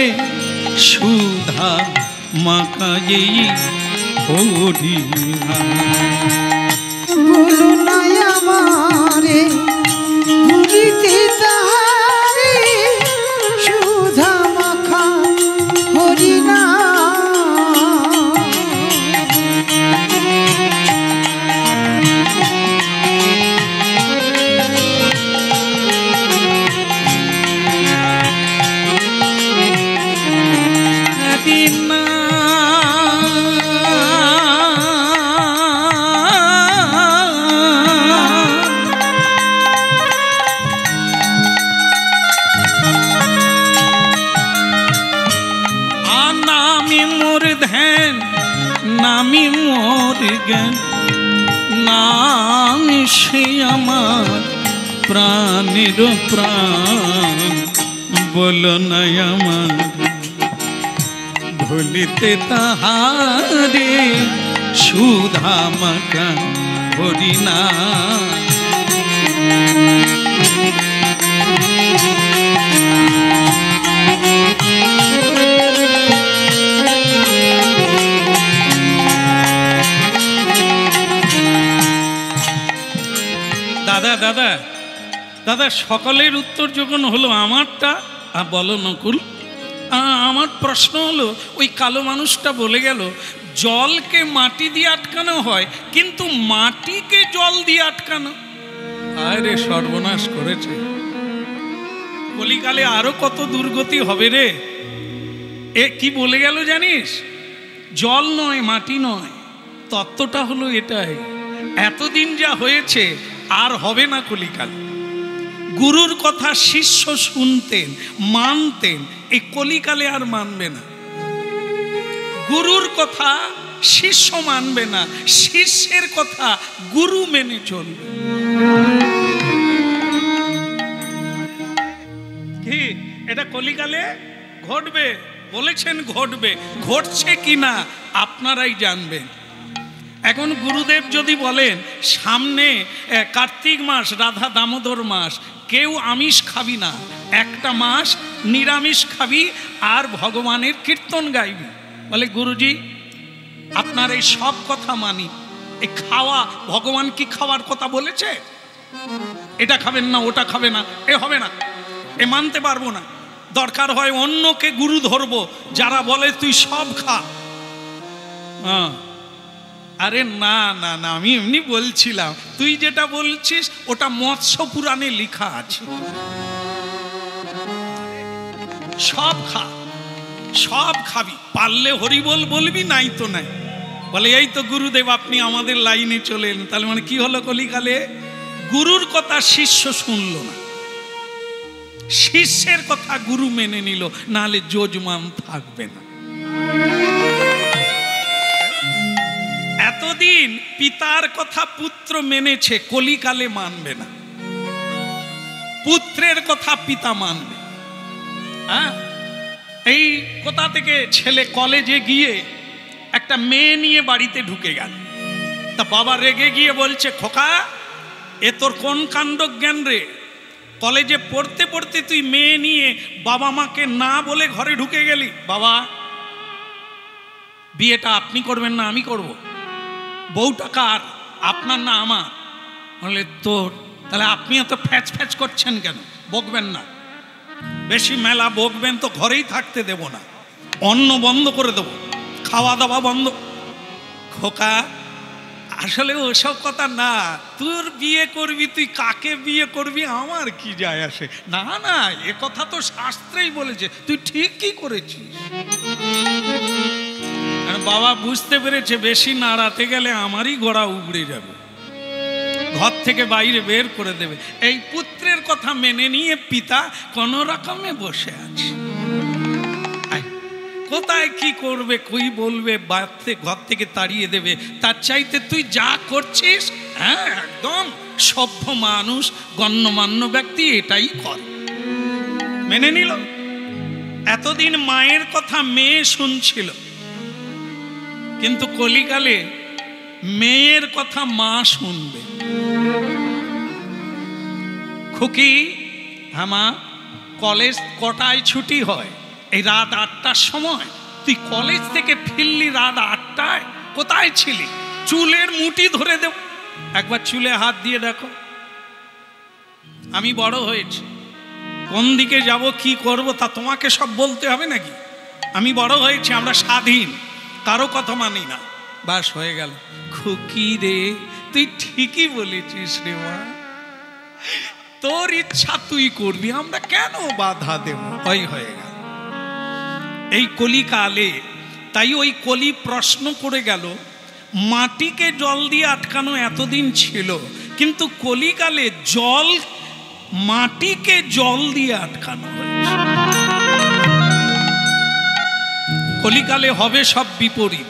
সুধা মাখাই হরি না। বলো না আমারে ভুলিতে তাহারে, সুধা মাখা হরি না। নামি মোর জ্ঞান, নাম সে আমার প্রাণের প্রাণ। বলো না আমার ভুলিতে তাহারে, সুধা মাখা হরি না। দাদা দাদা দাদা সকলের উত্তর যখন হলো, আমারটা বলো নকুল, আমার প্রশ্ন হলো, ওই কালো মানুষটা বলে গেল জলকে মাটি দিয়ে আটকানো হয়, কিন্তু মাটিকে জল দিয়ে আটকানো, আরে সর্বনাশ করেছে। কলিকালে আরো কত দুর্গতি হবে রে। এ কি বলে গেল জানিস? জল নয়, মাটি নয়, তত্ত্বটা হলো এটাই। এতদিন যা হয়েছে আর হবে না কলিকালে। গুরুর কথা শিষ্য শুনতেন, মানতেন, এই কলিকালে আর মানবে না। গুরুর কথা শিষ্য মানবে না, শিষ্যের কথা গুরু মেনে চলবে। কি এটা কলিকালে ঘটবে? বলেছেন ঘটবে, ঘটছে কিনা আপনারাই জানবেন। এখন গুরুদেব যদি বলেন সামনে কার্তিক মাস, রাধা দামোদর মাস, কেউ আমিষ খাবি না, একটা মাস নিরামিষ খাবি আর ভগবানের কীর্তন গাইবি, বলে গুরুজি আপনার এই সব কথা মানি, এই খাওয়া, ভগবান কি খাওয়ার কথা বলেছে? এটা খাবেন না, ওটা খাবে না, এ হবে না, এ মানতে পারবো না। দরকার হয় অন্যকে গুরু ধরবো যারা বলে তুই সব খা। আরে না না না, আমি এমনি বলছিলাম, তুই যেটা বলছিস ওটা মৎস্য পুরাণে লেখা আছে। সব খা, সব খাবি, পারলে হরিবোল বলবি, নাই তো নাই। বলে এই তো গুরুদেব আপনি আমাদের লাইনে চলে এলেন। তাহলে মানে কি হলো কলিকালে? গুরুর কথা শিষ্য শুনল না, শিষ্যের কথা গুরু মেনে নিল, নাহলে যজমান থাকবে না। এতদিন পিতার কথা পুত্র মেনেছে, কলিকালে মানবে না। পুত্রের কথা পিতা মানবে। হ্যাঁ, এই কোথা থেকে ছেলে কলেজে গিয়ে একটা মেয়ে নিয়ে বাড়িতে ঢুকে গেল। তা বাবা রেগে গিয়ে বলছে, খোকা এ তোর কোন কাণ্ড জ্ঞান রে? কলেজে পড়তে পড়তে তুই মেয়ে নিয়ে বাবা মাকে না বলে ঘরে ঢুকে গেলি। বাবা বিয়েটা আপনি করবেন না আমি করব? বউটা কার? আপনার না আমার? বলে তোর। তাহলে আপনি এত ফ্যাচ ফ্যাচ করছেন কেন? বকবেন না, বেশি মেলা বকবেন তো ঘরেই থাকতে দেব না, অন্ন বন্ধ করে দেব, খাওয়া দাওয়া বন্ধ। খোকা আসলে ওসব কথা না, তোর বিয়ে করবি, তুই কাকে বিয়ে করবি আমার কি যায় আসে। না না, এ কথা তো শাস্ত্রেই বলেছে, তুই ঠিকই করেছিস। বাবা বুঝতে পেরেছে বেশি নাড়াতে গেলে আমারই গোড়া উগড়ে যাবে, ঘর থেকে বাইরে বের করে দেবে। এই পুত্রের কথা মেনে নিয়ে পিতা কোন রকমে বসে আছে। কোথায় কি করবে, কই বলবে, ঘর থেকে তাড়িয়ে দেবে। তার চাইতে তুই যা করছিস, হ্যাঁ একদম সভ্য মানুষ, গণ্যমান্য ব্যক্তি, এটাই কর। মেনে নিল। এতদিন মায়ের কথা মেয়ে শুনছিল, কিন্তু কলিকালে মেয়ের কথা মা শুনবে। খুকি হামা কলেজ কটায় ছুটি হয়? এই রাত 8টার সময়। তুই কলেজ থেকে ফিরলি রাত 8টায়, কোথায় ছিলি? চুলের মুঠি ধরে দেব, একবার চুলে হাত দিয়ে দেখো। আমি বড় হয়েছি, কোন দিকে যাব কি করব তা তোমাকে সব বলতে হবে নাকি? আমি বড় হয়েছি, আমরা স্বাধীন, কারো কথা মানি না। বাস হয়ে গেল। খুকি রে তুই ঠিকই বলেছিস রে মা, তোর ইচ্ছা তুই করবি, আমরা কেন বাধা দেব? হয়ে গেল। এই কলিকালে তাই ওই কলি প্রশ্ন করে গেল, মাটিকে জল দিয়ে আটকানো এতদিন ছিল, কিন্তু কলিকালে জল, মাটিকে জল দিয়ে আটকানো হয়েছে। কলিকালে হবে সব বিপরীত।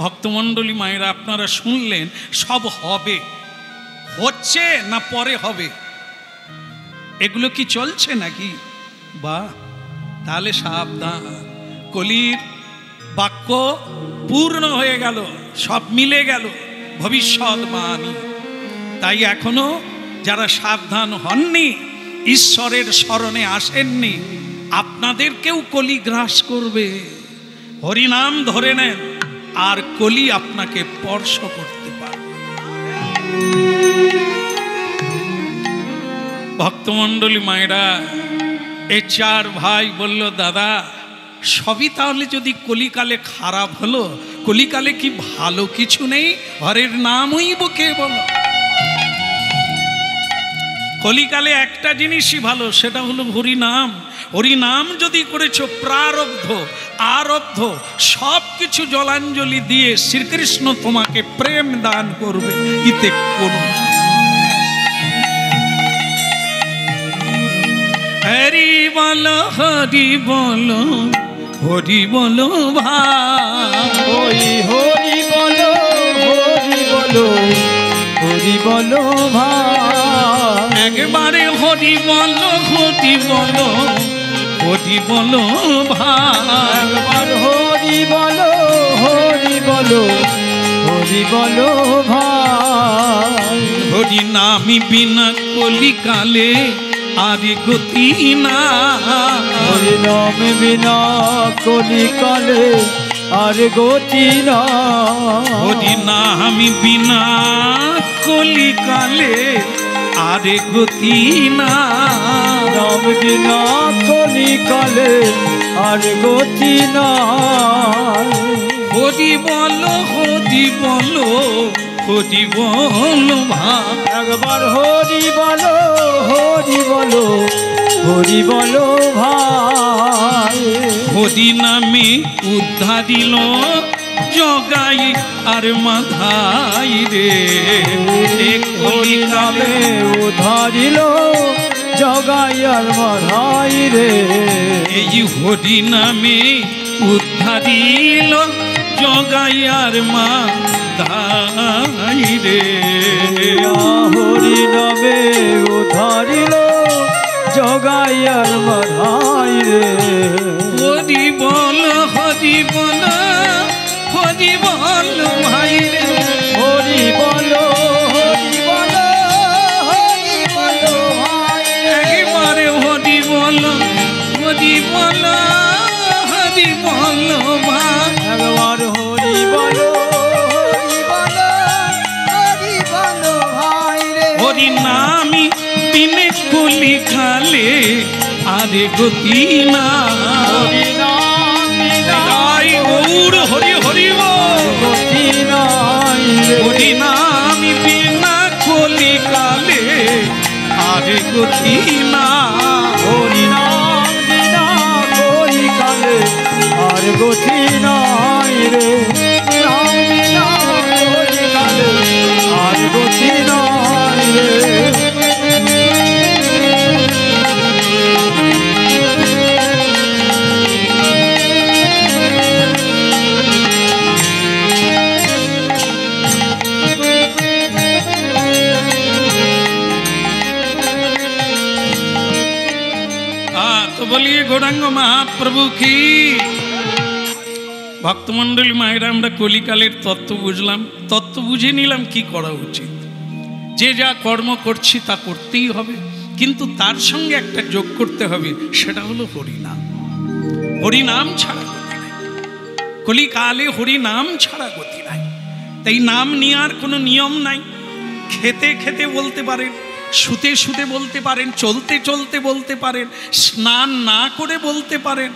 ভক্তমণ্ডলী মায়েরা আপনারা শুনলেন, সব হবে, হচ্ছে না পরে হবে। এগুলো কি চলছে নাকি? বাহ, তাহলে সাবধান, কলির বাক্য পূর্ণ হয়ে গেল, সব মিলে গেল, ভবিষ্যৎবাণী। তাই এখনো যারা সাবধান হননি, ঈশ্বরের শরণে আসেননি, আপনাদেরকেও কলি গ্রাস করবে। হরিনাম ধরে নেন, আর কলি আপনাকে স্পর্শ করতে পারবে। ভক্তমণ্ডলী মায়েরা, এই 4 ভাই বলল, দাদা সবই তাহলে যদি কলিকালে খারাপ হলো, কলিকালে কি ভালো কিছু নেই? হরের নামই বুকে বলো। কলিকালে একটা জিনিসই ভালো, সেটা হলো হরিনাম। হরিনাম যদি করেছ, প্রারব্ধ আরব্ধ সব কিছু জলাঞ্জলি দিয়ে শ্রীকৃষ্ণ তোমাকে প্রেম দান করবে, ইতে কোনো হরি বলো হরি বলো হরি বলো ভাই, হরি বলো হরি বলো হরি বলো ভাই, একবারে হরি বলো হরি বলো হরি বলো ভাই, একবার হরি বলো হরি বলো হরি বলো ভাই। হরি নামি বিনা কলিকালে আর গতি না, হরি নাম বিনা কলিকালে আর গতি না, হরি নামি বিনা কলিকালে আর গতি না, নাম বিনা কলিকালে আর গতি না। হরি বলো হরি বলো হরি বলো ভাই, একবার হরি বলো হরি বলো হরি বলো ভাই। হরি নামে উদ্ধারিল জগাই আর মাধাই রে, হরি নামে উদ্ধারিল জগাই আর মাধাই রে, এই হরি নামে উদ্ধারিল জগাই আর মাধাই রে, হরি নামে উদ্ধারিল জগাই আর মাধাই রে। হরি বল হরি বল হরি বল ভাই রে, হরি বলো হরি বলো হরি বলো ভাই, একবারে হরি বল হরি বল হরি বল ভাই, একবার হরি বলো হরি বলো হরি বলো ভাই রে। হরি নামি বিনে কলি খালে আরে গতি না, হরি নাম বিনা গাই গৌর হরি হরি বল, গতি নাই রে। হরি নামি বিনা কলি কালে আরে গতি না, হরি নাম বিনা কলিকালে আর গতি নাই রে, নাম বিনা কলিকালে আর গতি নাই রে। তো বলিয়ে গৌরাঙ্গ মহাপ্রভু কি। ভক্তমন্ডলী মায়েরা, আমরা কলিকালের তত্ত্ব বুঝলাম, তত্ত্ব বুঝে নিলাম কি করা উচিত। যে যা কর্ম করছি তা করতেই হবে, কিন্তু তার সঙ্গে একটা যোগ করতে হবে, সেটা হলো হরিনাম। হরিনাম ছাড়া গতি নাই, কলিকালে হরিনাম ছাড়া গতি নাই। তাই নাম নেওয়ার কোনো নিয়ম নাই। খেতে খেতে বলতে পারেন, শুতে শুতে বলতে পারেন, চলতে চলতে বলতে পারেন, স্নান না করে বলতে পারেন,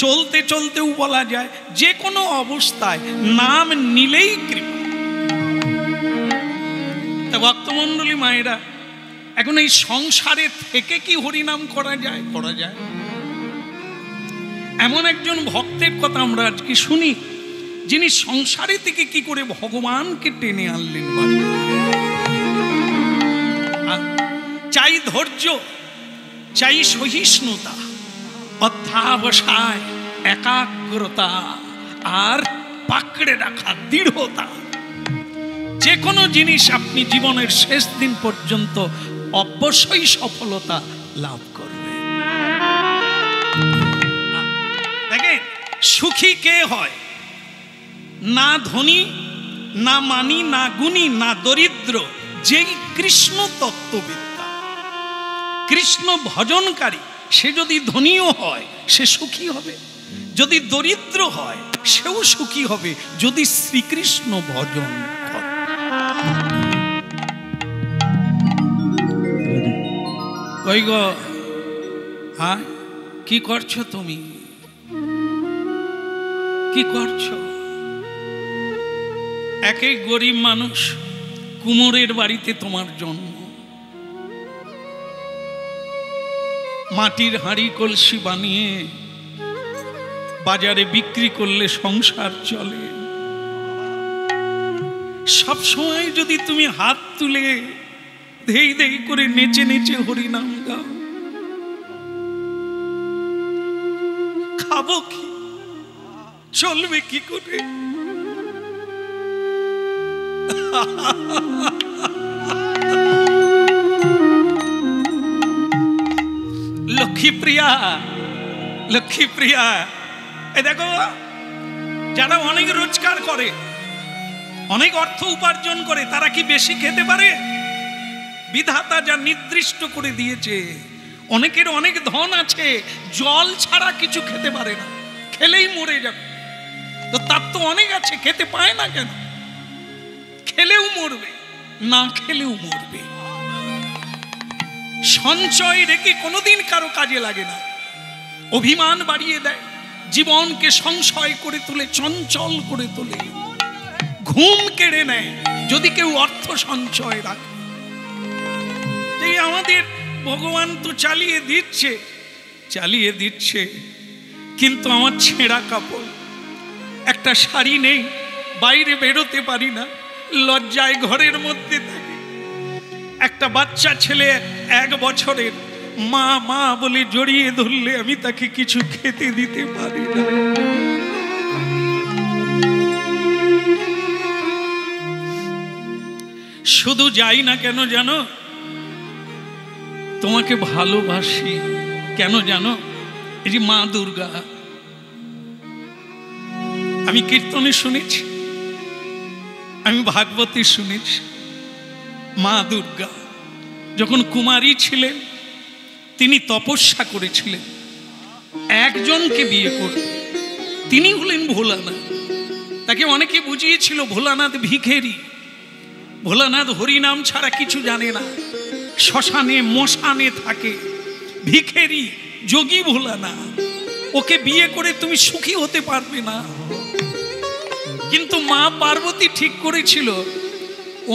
চলতে চলতেও বলা যায়। যে কোনো অবস্থায় নাম নিলেই কৃপা। তা ভক্তমণ্ডলী মায়েরা, এখন এই সংসারে থেকে কি হরিনাম করা যায়? করা যায়। এমন একজন ভক্তের কথা আমরা আজকে শুনি, যিনি সংসারে থেকে কি করে ভগবানকে টেনে আনলেন বাড়ি। চাই ধৈর্য, চাই সহিষ্ণুতা, অধ্যাবসায়, একাগ্রতা আর পাকড়ে রাখা দৃঢ়তা। যে কোনো জিনিস আপনি জীবনের শেষ দিন পর্যন্ত অবশ্যই সফলতা লাভ করবে। দেখেন, সুখী কে হয়? না ধনী, না মানি, না গুণী, না দরিদ্র, যেই কৃষ্ণ তত্ত্ববিদ্যা, কৃষ্ণ ভজনকারী, সে যদি ধনীও হয় সে সুখী হবে, যদি দরিদ্র হয় সেও সুখী হবে, যদি শ্রীকৃষ্ণ ভজন করে। কই গো, হ্যাঁ কি করছো তুমি? কি করছো? একেই গরিব মানুষ, কুমোরের বাড়িতে তোমার জন্ম, মাটির হাঁড়ি কলসি বানিয়ে বাজারে বিক্রি করলে সংসার চলে। সব সময় যদি তুমি হাত তুলে ধেই ধেই করে নেচে নেচে হরিনাম গাও, খাবো কি, চলবে কি করে? লক্ষ্মীপ্রিয়া, লক্ষ্মীপ্রিয়া, এ দেখো, যারা অনেক রোজগার করে, অনেক অর্থ উপার্জন করে, তারা কি বেশি খেতে পারে? বিধাতা যা নির্দিষ্ট করে দিয়েছে, অনেকের অনেক ধন আছে, জল ছাড়া কিছু খেতে পারে না, খেলেই মরে যাবে। তো তার তো অনেক আছে, খেতে পায় না কেন? খেলেও মরবে, না খেলেও মরবে। সঞ্চয় রেখে কোনোদিন কারো কাজে লাগে না, অভিমান বাড়িয়ে দেয়, জীবনকে সংশয় করে তোলে, চঞ্চল করে তোলে, ঘুম কেড়ে নেয় যদি কেউ অর্থ সঞ্চয় রাখে। এই আমাদের ভগবান তো চালিয়ে দিচ্ছে, চালিয়ে দিচ্ছে, কিন্তু আমার ছেঁড়া কাপড়, একটা শাড়ি নেই, বাইরে বেরোতে পারি না, লজ্জায় ঘরের মধ্যে থাকি। একটা বাচ্চা ছেলে 1 বছরের, মা মা বলে জড়িয়ে ধরলে আমি তাকে কিছু খেতে দিতে পারি না। শুধু যাই না কেন জানো? তোমাকে ভালোবাসি কেন জানো? এই যে মা দুর্গা, আমি কীর্তনে শুনেছি, আমি ভাগবতী শুনেছি, মা দুর্গা যখন কুমারী ছিলেন তিনি তপস্যা করেছিলেন একজনকে বিয়ে করতে, তিনি হলেন ভোলানাথ। তাকে অনেকে বুঝিয়েছিল ভোলানাথ ভিখেরি, ভোলানাথ হরিনাম ছাড়া কিছু জানে না, শ্মশানে মশানে থাকে, ভিখেরি, যোগী ভোলানাথ, ওকে বিয়ে করে তুমি সুখী হতে পারবে না। কিন্তু মা পার্বতী ঠিক করেছিল,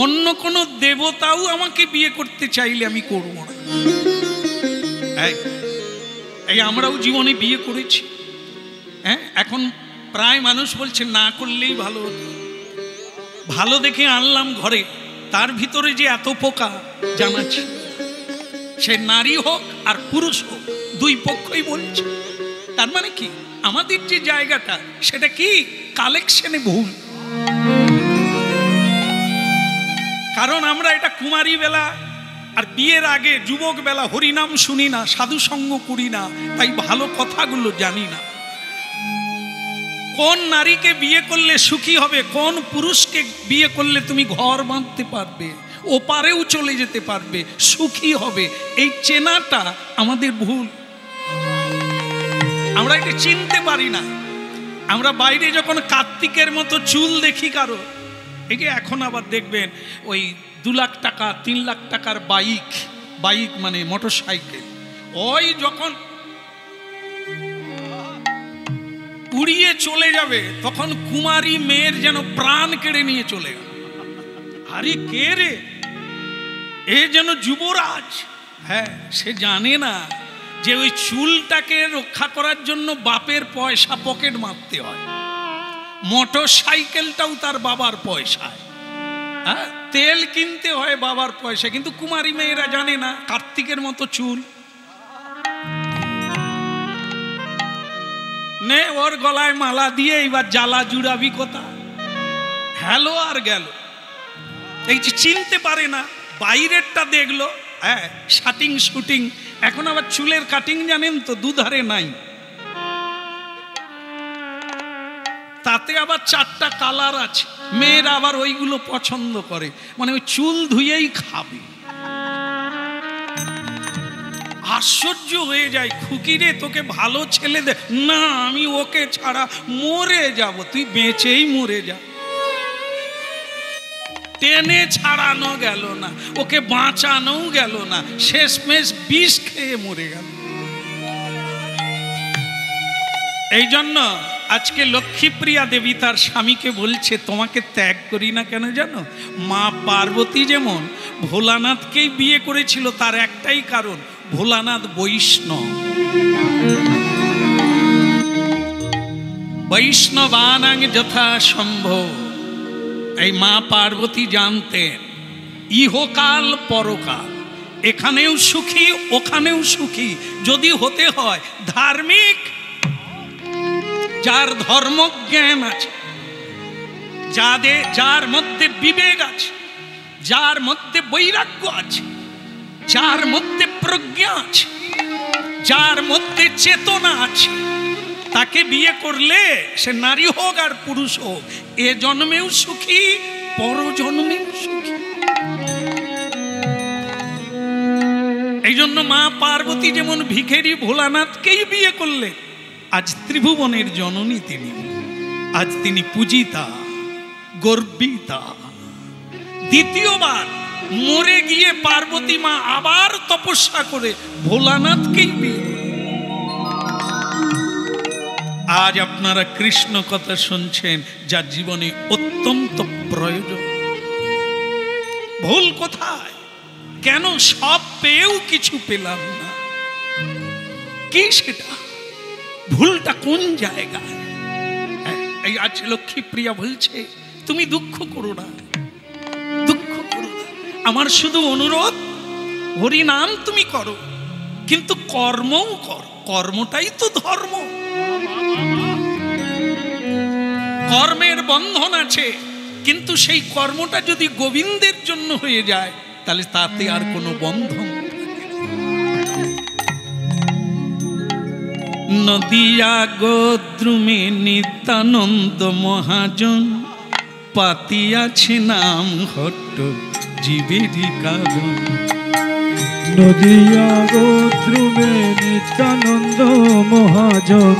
অন্য কোনো দেবতাও আমাকে বিয়ে করতে চাইলে আমি করব না। এই আমরাও জীবনে বিয়ে করেছি, হ্যাঁ, এখন প্রায় মানুষ বলছে না করলেই ভালো হতো। ভালো দেখে আনলাম ঘরে, তার ভিতরে যে এত পোকা জানাচ্ছি, সে নারী হোক আর পুরুষ হোক, দুই পক্ষই বলছে। তার মানে কি, আমাদের যে জায়গাটা সেটা কি কালেকশনে ভুল। কারণ আমরা এটা কুমারী বেলা আর বিয়ের আগে যুবক বেলা হরিনাম শুনি না, সাধু সঙ্গ করি না, তাই ভালো কথাগুলো জানি না। কোন নারীকে বিয়ে করলে সুখী হবে, কোন পুরুষকে বিয়ে করলে তুমি ঘর বাঁধতে পারবে, ওপারেও চলে যেতে পারবে, সুখী হবে, এই চেনাটা আমাদের ভুল। আমরা এটা চিনতে পারি না। আমরা বাইরে যখন কার্তিকের মতো চুল দেখি কারো, এই যে এখন আবার দেখবেন ওই 2 লাখ টাকা 3 লাখ টাকার বাইক মানে মোটর সাইকেল, ওই যখন উড়িয়ে চলে যাবে তখন কুমারী মেয়ের যেন প্রাণ কেড়ে নিয়ে চলে গেল। আরে কে রে, এ যেন যুবরাজ। হ্যাঁ, সে জানে না যে ওই চুলটাকে রক্ষা করার জন্য বাপের পয়সা পকেট মারতে হয়, মোটর সাইকেলটাও তার বাবার পয়সায়, হ্যাঁ, তেল কিনতে হয় বাবার পয়সা। কিন্তু কুমারী মেয়েরা জানে না, কার্তিকের মতো চুল নে, ওর গলায় মালা দিয়ে এবার জ্বালা জুড়াবি কথা, হ্যালো আর গেল। এই যে চিনতে পারে না, বাইরেরটা দেখলো, হ্যাঁ, শাটিং শুটিং। এখন আবার চুলের কাটিং জানেন তো, দুধারে নাই, তাতে আবার 4টা কালার আছে। মেয়েরা আবার ওইগুলো পছন্দ করে, মানে ওই চুল ধুয়েই খাবে। আশ্চর্য হয়ে যায়, খুকিরে তোকে ভালো ছেলে দে না, আমি ওকে ছাড়া মরে যাব। তুই বেঁচেই মরে যা, টেনে ছাড়ানো গেল না, ওকে বাঁচানোও গেল না, শেষমেশ বিষ খেয়ে মরে গেল। এই জন্য আজকে লক্ষ্মীপ্রিয়া দেবী তার স্বামীকে বলছে, তোমাকে ত্যাগ করি না কেন জানো? মা পার্বতী যেমন ভোলানাথকেই বিয়ে করেছিল, তার একটাই কারণ, ভোলানাথ বৈষ্ণব। বৈষ্ণবানাং যথা সম্ভব। এই মা পার্বতী জানতেন ইহকাল পরকাল, এখানেও সুখী ওখানেও সুখী যদি হতে হয় ধার্মিক, যার ধর্মজ্ঞান আছে, যার মধ্যে বিবেক আছে, যার মধ্যে বৈরাগ্য আছে, যার মধ্যে প্রজ্ঞা আছে, যার মধ্যে চেতনা আছে, তাকে বিয়ে করলে সে নারী হোক আর পুরুষ হোক, এ জন্মেও সুখী পরজন্মেও সুখী। এই জন্য মা পার্বতী যেমন ভিখারি ভোলানাথকেই বিয়ে করলেন। আজ ত্রিভুবনের জননী তিনি, আজ তিনি পূজিতা গর্বিতা। দ্বিতীয়বার মরে গিয়ে পার্বতী মা আবার তপস্যা করে ভোলানাথকেই বিয়ে। আজ আপনারা কৃষ্ণ কথা শুনছেন, যা জীবনে অত্যন্ত প্রয়োজন। ভুল কোথায়? কেন সব পেয়েও কিছু পেলাম না? কি সেটা? ভুলটা কোন জায়গায়? এই আজ লক্ষ্মীপ্রিয়া বলছে, তুমি দুঃখ করো না, দুঃখ করো না। আমার শুধু অনুরোধ, হরি নাম তুমি করো, কিন্তু কর্মও করো। কর্মটাই তো ধর্ম। কর্মের বন্ধন আছে, কিন্তু সেই কর্মটা যদি গোবিন্দের জন্য হয়ে যায়, তাহলে তাতে আর কোনো বন্ধন। নদিয়া গোদ্রুমে নিত্যানন্দ মহাজন, পাতিয়াছে নাম হট্ট জীবেরই কারণ। নদিয়া গোত্রুমে নিত্যানন্দ মহাজন,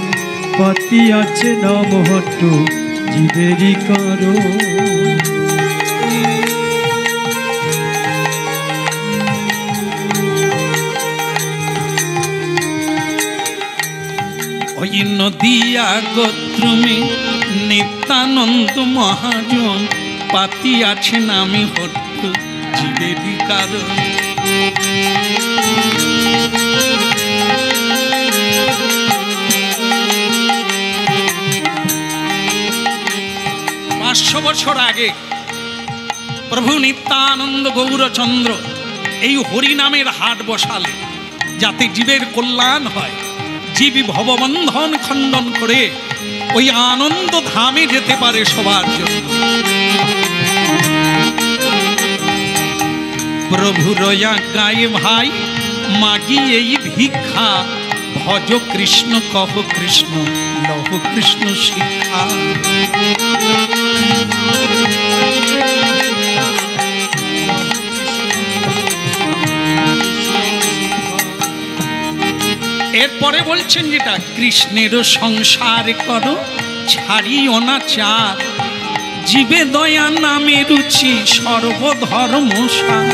পাতিয়াছে নাম হট্ট জীবেরই কারণ। ওই নদিয়া গোত্রমে নিত্যানন্দ মহাজন, পাতিয়াছে নামে হট্ট জীবেরই কারণ। পাঁচশো বছর আগে প্রভু নিত্যানন্দ গৌরচন্দ্র এই হরিনামের হাট বসালে, যাতে জীবের কল্যাণ হয়, জীবী ভববন্ধন খণ্ডন করে ওই আনন্দ ধামে যেতে পারে সবার জন্য। প্রভুর আজ্ঞায় ভাই মাগি এই ভিক্ষা, ভজ কৃষ্ণ কহ কৃষ্ণ লহ কৃষ্ণ শিক্ষা। এরপরে বলছেন যেটা, কৃষ্ণের সংসার করো ছাড়ি অনাচার, জীবে দয়া নামে রুচি সর্বধর্ম সার।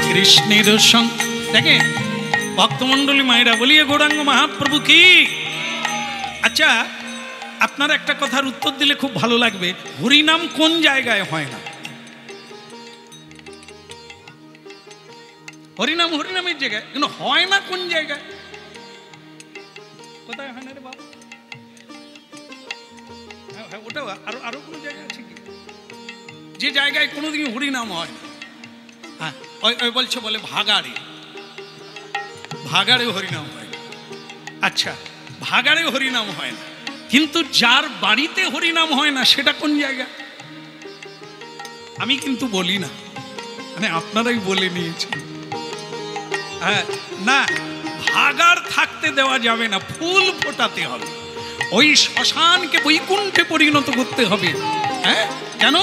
কৃষ্ণের দেখেন ভক্তমন্ডলী মায়েরা, বলিয়ে গৌরাঙ্গ মহাপ্রভু কি। আচ্ছা, আপনার একটা কথার উত্তর দিলে খুব ভালো লাগবে, হরিনাম কোন জায়গায় হয় না? হরিনাম হরিনামের জায়গায়, কিন্তু হয় না কোন জায়গায়? কোথায় হয় না রে বাবা? ওটা আরো আরো কোন জায়গা আছে কি যে জায়গায় কোনোদিন হরিনাম হয় না? হ্যাঁ, ওই বলছে, বলে ভাগাড়ে, ভাগাড়ে হরিনাম হয়। আচ্ছা, ভাগাড়ে হরিনাম হয় না, কিন্তু যার বাড়িতে হরিনাম হয় না সেটা কোন জায়গা? আমি কিন্তু বলি না, মানে আপনারাই বলে নিয়েছেন। হ্যাঁ, না, ভাগাড় থাকতে দেওয়া যাবে না, ফুল ফোটাতে হবে। ওই শ্মশানকে বৈকুণ্ঠে পরিণত করতে হবে। হ্যাঁ, কেন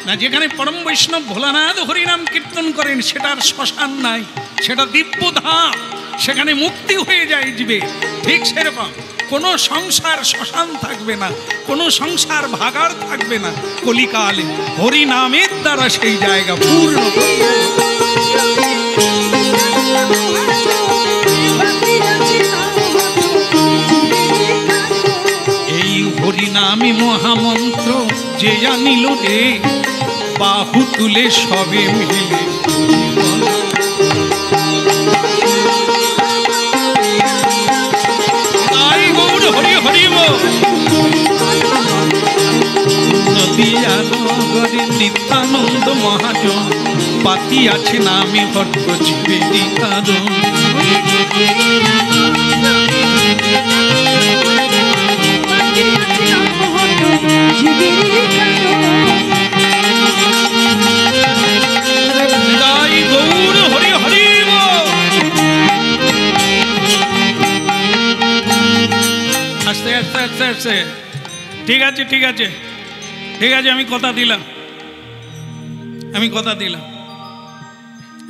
না? যেখানে পরম বৈষ্ণব ভোলানাথ হরিনাম কীর্তন করেন সেটার শ্মশান নাই, সেটা দিব্যধাম, সেখানে মুক্তি হয়ে যায় জীবে। ঠিক সেরকম কোনো সংসার শ্মশান থাকবে না, কোনো সংসার ভাগার থাকবে না। কলিকালে হরি নামের দ্বারা সেই জায়গা পূর্ণ। এই হরি নামে মহামন্ত্র যে জানিল রে, বাহু তুলে সবে মিলে তাই গৌর হরি হরিব। নদিয়া নগরে নিত্যানন্দ মহাজন পাতি আছে নামে ভট্ট জীবেরই কারণ। তাই গৌর হরি হরিব। আস্তে আস্তে আস্তে আস্তে ঠিক আছে ঠিক আছে ঠিক আছে, আমি কথা দিলাম, আমি কথা দিলাম।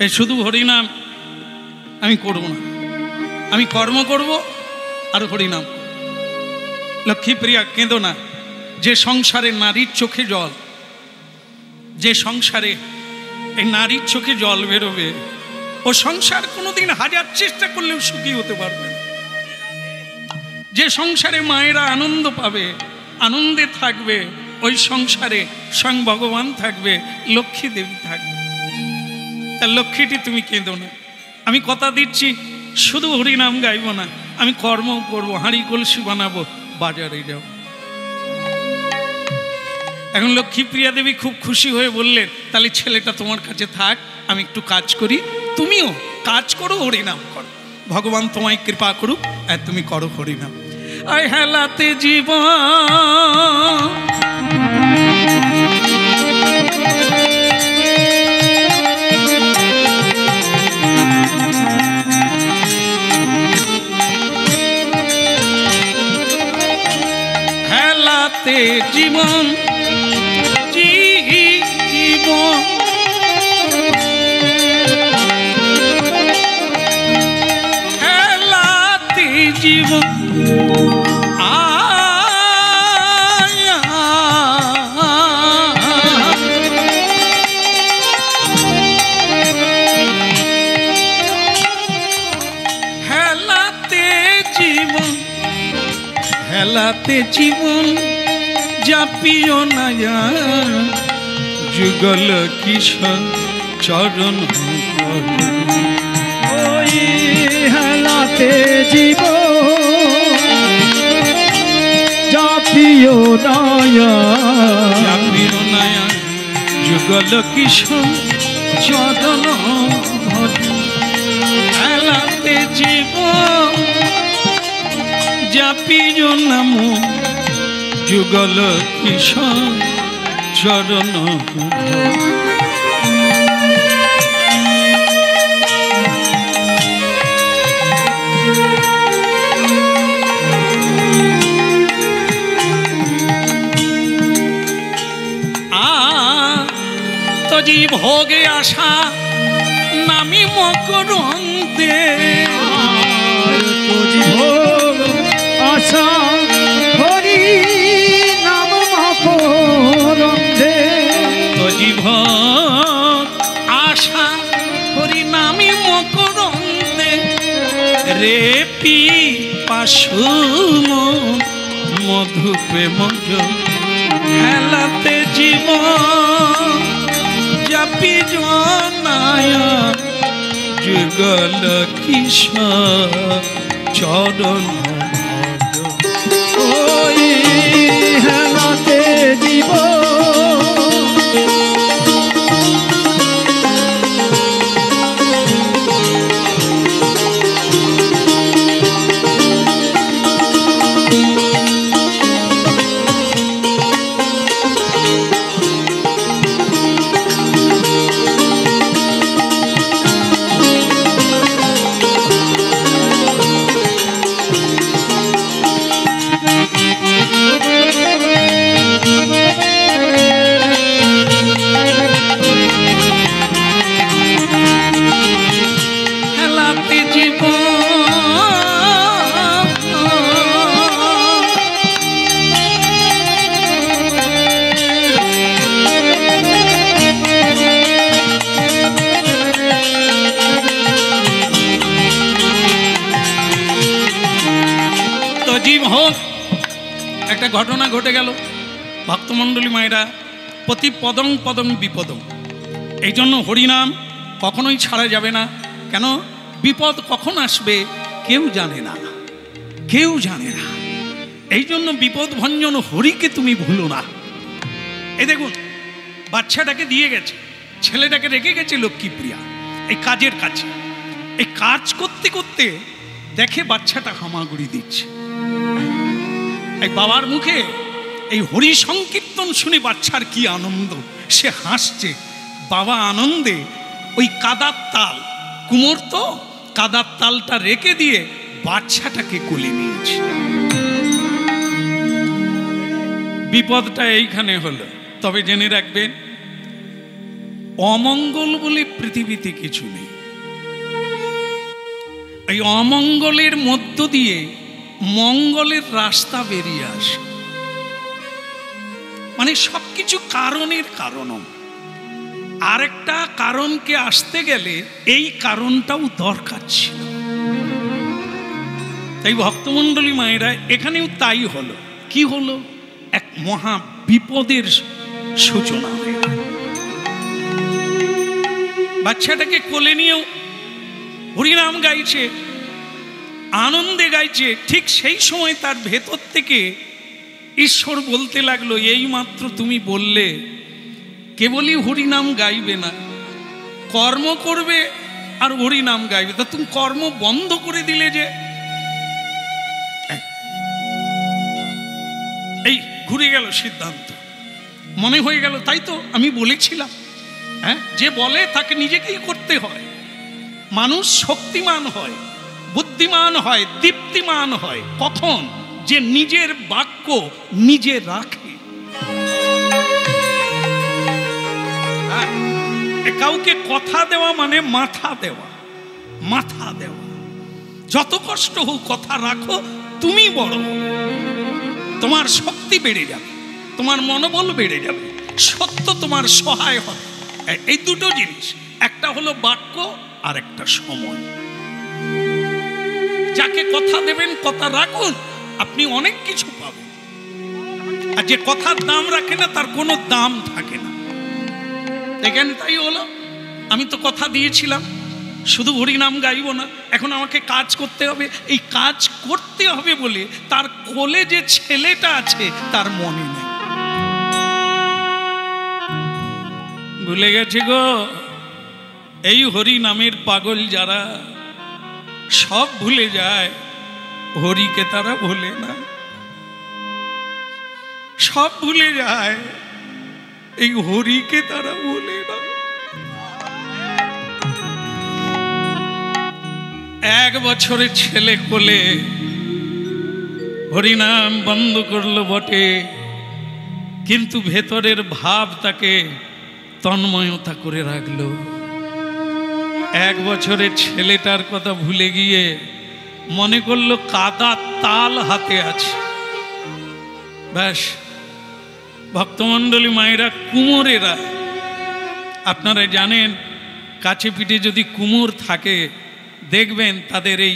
এই শুধু হরিনাম আমি করব না, আমি কর্ম করব আর হরিনাম। লক্ষ্মীপ্রিয়া কেঁদো না। যে সংসারে নারীর চোখে জল, যে সংসারে এই নারীর চোখে জল বেরোবে, ও সংসার কোনোদিন হাজার চেষ্টা করলেও সুখী হতে পারবে না। যে সংসারে মায়েরা আনন্দ পাবে, আনন্দে থাকবে, ওই সংসারে স্বয়ং ভগবান থাকবে, লক্ষ্মী দেবী থাকবে। তা লক্ষ্মীটি তুমি কেঁদো না, আমি কথা দিচ্ছি শুধু হরিনাম গাইব না, আমি কর্ম করবো, হাঁড়ি কলসি বানাবো, বাজারে যাও। এখন লক্ষ্মীপ্রিয়া দেবী খুব খুশি হয়ে বললেন, তাহলে ছেলেটা তোমার কাছে থাক, আমি একটু কাজ করি, তুমিও কাজ করো, হরিনাম করো, ভগবান তোমায় কৃপা করুক, আর তুমি করো হরিনাম। আয় হেলাতে জীবন হেলাতে জীবন জীবন হেলাতে জীবন হেলাতে জীবন জাপিও নয়া যুগল কিশোর চরণ। ওই হেলাতে জীবন জাপিও নয়া, জাপিও নয়া যুগল কিশোর চরণ। হেলাতে জীবন জাপিও নাম যুগল কিশোর চরণ। তজি ভোগে আসা নামি মকরন্দে, তজি ভোগ আশা হরি নাম মকরন্দে। তজি ভোগ আশা হরি নামি মকরন্দে, রে পি পাশু মধু প্রেমজ। হেলাতে জীবন জাপি জনায়া যুগল কিশোর চরণ। ওই হেলাতে জীবন জীব হোক। একটা ঘটনা ঘটে গেল, ভক্তমণ্ডলী মায়েরা, প্রতি পদং পদং বিপদং। এই জন্য হরিনাম কখনোই ছাড়া যাবে না। কেন? বিপদ কখন আসবে কেউ জানে না, কেউ জানে না। এই জন্য বিপদ ভঞ্জন হরিকে তুমি ভুলো না। এই দেখুন, বাচ্চাটাকে দিয়ে গেছে, ছেলেটাকে রেখে গেছে লক্ষ্মীপ্রিয়া এই কাজের কাছে। এই কাজ করতে করতে দেখে বাচ্চাটা হামাগুড়ি দিচ্ছে। এই বাবার মুখে এই হরি সংকীর্তন শুনে বাচ্চার কি আনন্দ, সে হাসছে। বাবা আনন্দে ওই কাদার তাল, কুমোর তো কাদার তালটা রেখে দিয়ে বাচ্চাটাকে কোলে নিয়েছে। বিপদটা এইখানে হলো। তবে জেনে রাখবেন, অমঙ্গল বলে পৃথিবীতে কিছু নেই। এই অমঙ্গলের মধ্য দিয়ে মঙ্গলের রাস্তা বেরিয়ে আসে। মানে সবকিছু কারণের কারণ। আরেকটা কারণকে আসতে গেলে এই কারণটাও দরকার ছিল। তাই ভক্তমণ্ডলী মায়েরা, এখানেও তাই হলো। কি হলো? এক মহা বিপদের সূচনা হয়ে গেল। বাচ্চাটাকে কোলে নিয়েও হরিনাম গাইছে, আনন্দে গাইছে। ঠিক সেই সময় তার ভেতর থেকে ঈশ্বর বলতে লাগলো, এই মাত্র তুমি বললে কেবলই হরিনাম গাইবে না, কর্ম করবে আর হরিনাম গাইবে। তা তুমি কর্ম বন্ধ করে দিলে যে। এই ঘুরে গেল সিদ্ধান্ত, মনে হয়ে গেল তাই তো আমি বলেছিলাম। হ্যাঁ, যে বলে তাকে নিজেকেই করতে হয়। মানুষ শক্তিমান হয়, বুদ্ধিমান হয়, দীপ্তিমান হয় কখন? যে নিজের বাক্য নিজে রাখে। কাউকে কথা দেওয়া মানে মাথা দেওয়া, মাথা দেওয়া। যত কষ্ট হোক কথা রাখো, তুমি বড় হবে, তোমার শক্তি বেড়ে যাবে, তোমার মনোবল বেড়ে যাবে, সত্য তোমার সহায় হবে। এই দুটো জিনিস, একটা হলো বাক্য আর একটা সময়। যাকে কথা দেবেন কথা রাখুন, আপনি অনেক কিছু পাবেন। আর যে কথার দাম রাখে না তার কোনো দাম থাকে না। এখানে তাই হলো, আমি তো কথা দিয়েছিলাম শুধু হরিনাম গাইব না, এখন আমাকে কাজ করতে হবে। এই কাজ করতে হবে বলে তার কোলে যে ছেলেটা আছে তার মনে নেই, ভুলে গেছে গো। এই হরি নামের পাগল যারা সব ভুলে যায়, হরিকে তারা ভুলে না। সব ভুলে যায়, এই হরিকে তারা ভুলে না। এক বছরের ছেলে কোলে হরিনাম বন্ধ করলো বটে, কিন্তু ভেতরের ভাব তাকে তন্ময়তা করে রাখলো। এক বছরের ছেলেটার কথা ভুলে গিয়ে মনে করলো কাদা তাল হাতে আছে। ব্যাস, ভক্তমণ্ডলী মায়েরা, কুমোরেরা, আপনারা জানেন কাছে পিঠে যদি কুমোর থাকে দেখবেন তাদের এই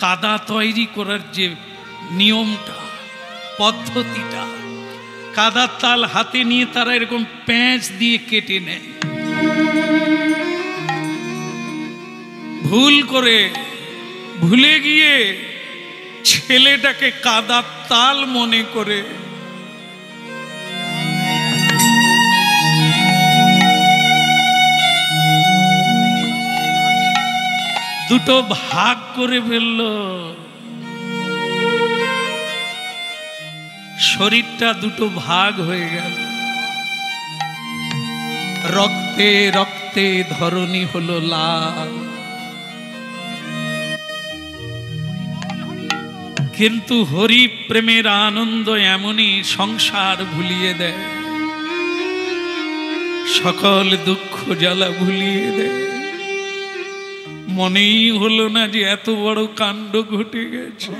কাদা তৈরি করার যে নিয়মটা, পদ্ধতিটা, কাদার তাল হাতে নিয়ে তারা এরকম প্যাঁচ দিয়ে কেটে নেয়। ভুল করে ভুলে গিয়ে ছেলেটাকে কাদার তাল মনে করে দুটো ভাগ করে ফেলল। শরীরটা দুটো ভাগ হয়ে গেল। রক্তে রক্তে ধরণী হলো লাল। কিন্তু হরি প্রেমের আনন্দ এমনই সংসার ভুলিয়ে দেয়, সকল দুঃখ জ্বালা ভুলিয়ে দেয়। মনেই হলো না যে এত বড় কাণ্ড ঘটে গেছে।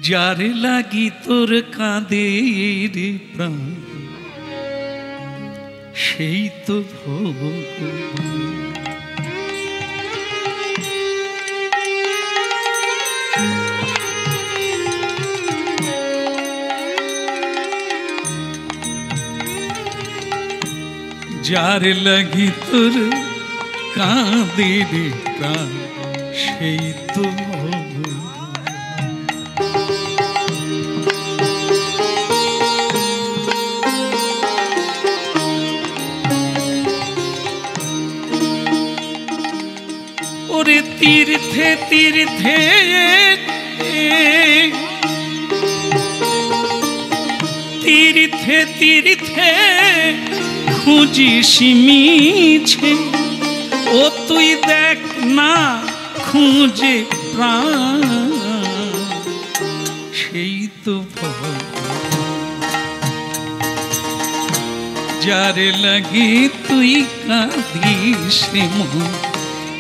যারে লাগি তোর কাঁদে রে প্রাণ, সেই তো ভগবান। যার লাগি তোর কাঁদে রে প্রাণ সেই তো ওরে তীর্থে তীর্থে তীর্থে তীর্থে খুঁজিস মিছে ও তুই দেখ না খুঁজে প্রাণ সেই তো যার লাগি তুই কাঁদিস মন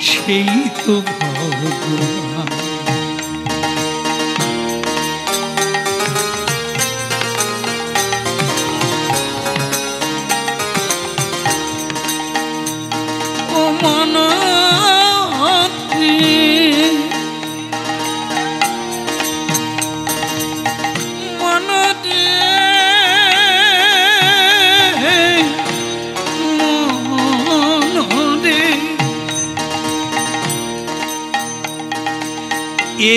সেই তো ভগবান। ও মন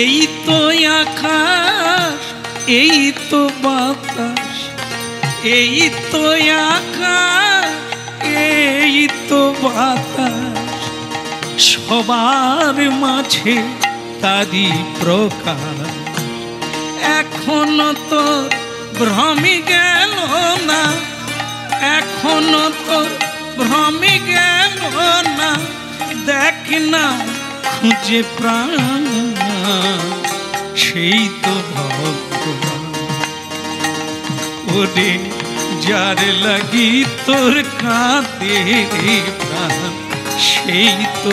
এই তো আকাশ এই তো বাতাস এই তো আকাশ এই তো বাতাস সবার মাঝে তারি প্রকাশ এখনো তো ভ্রমি গেল না এখনো তো ভ্রমি গেল না দেখ না খুঁজে প্রাণ সেই তো ভগবান। ওরে যার লাগি তোর কাঁদে প্রাণ সেই তো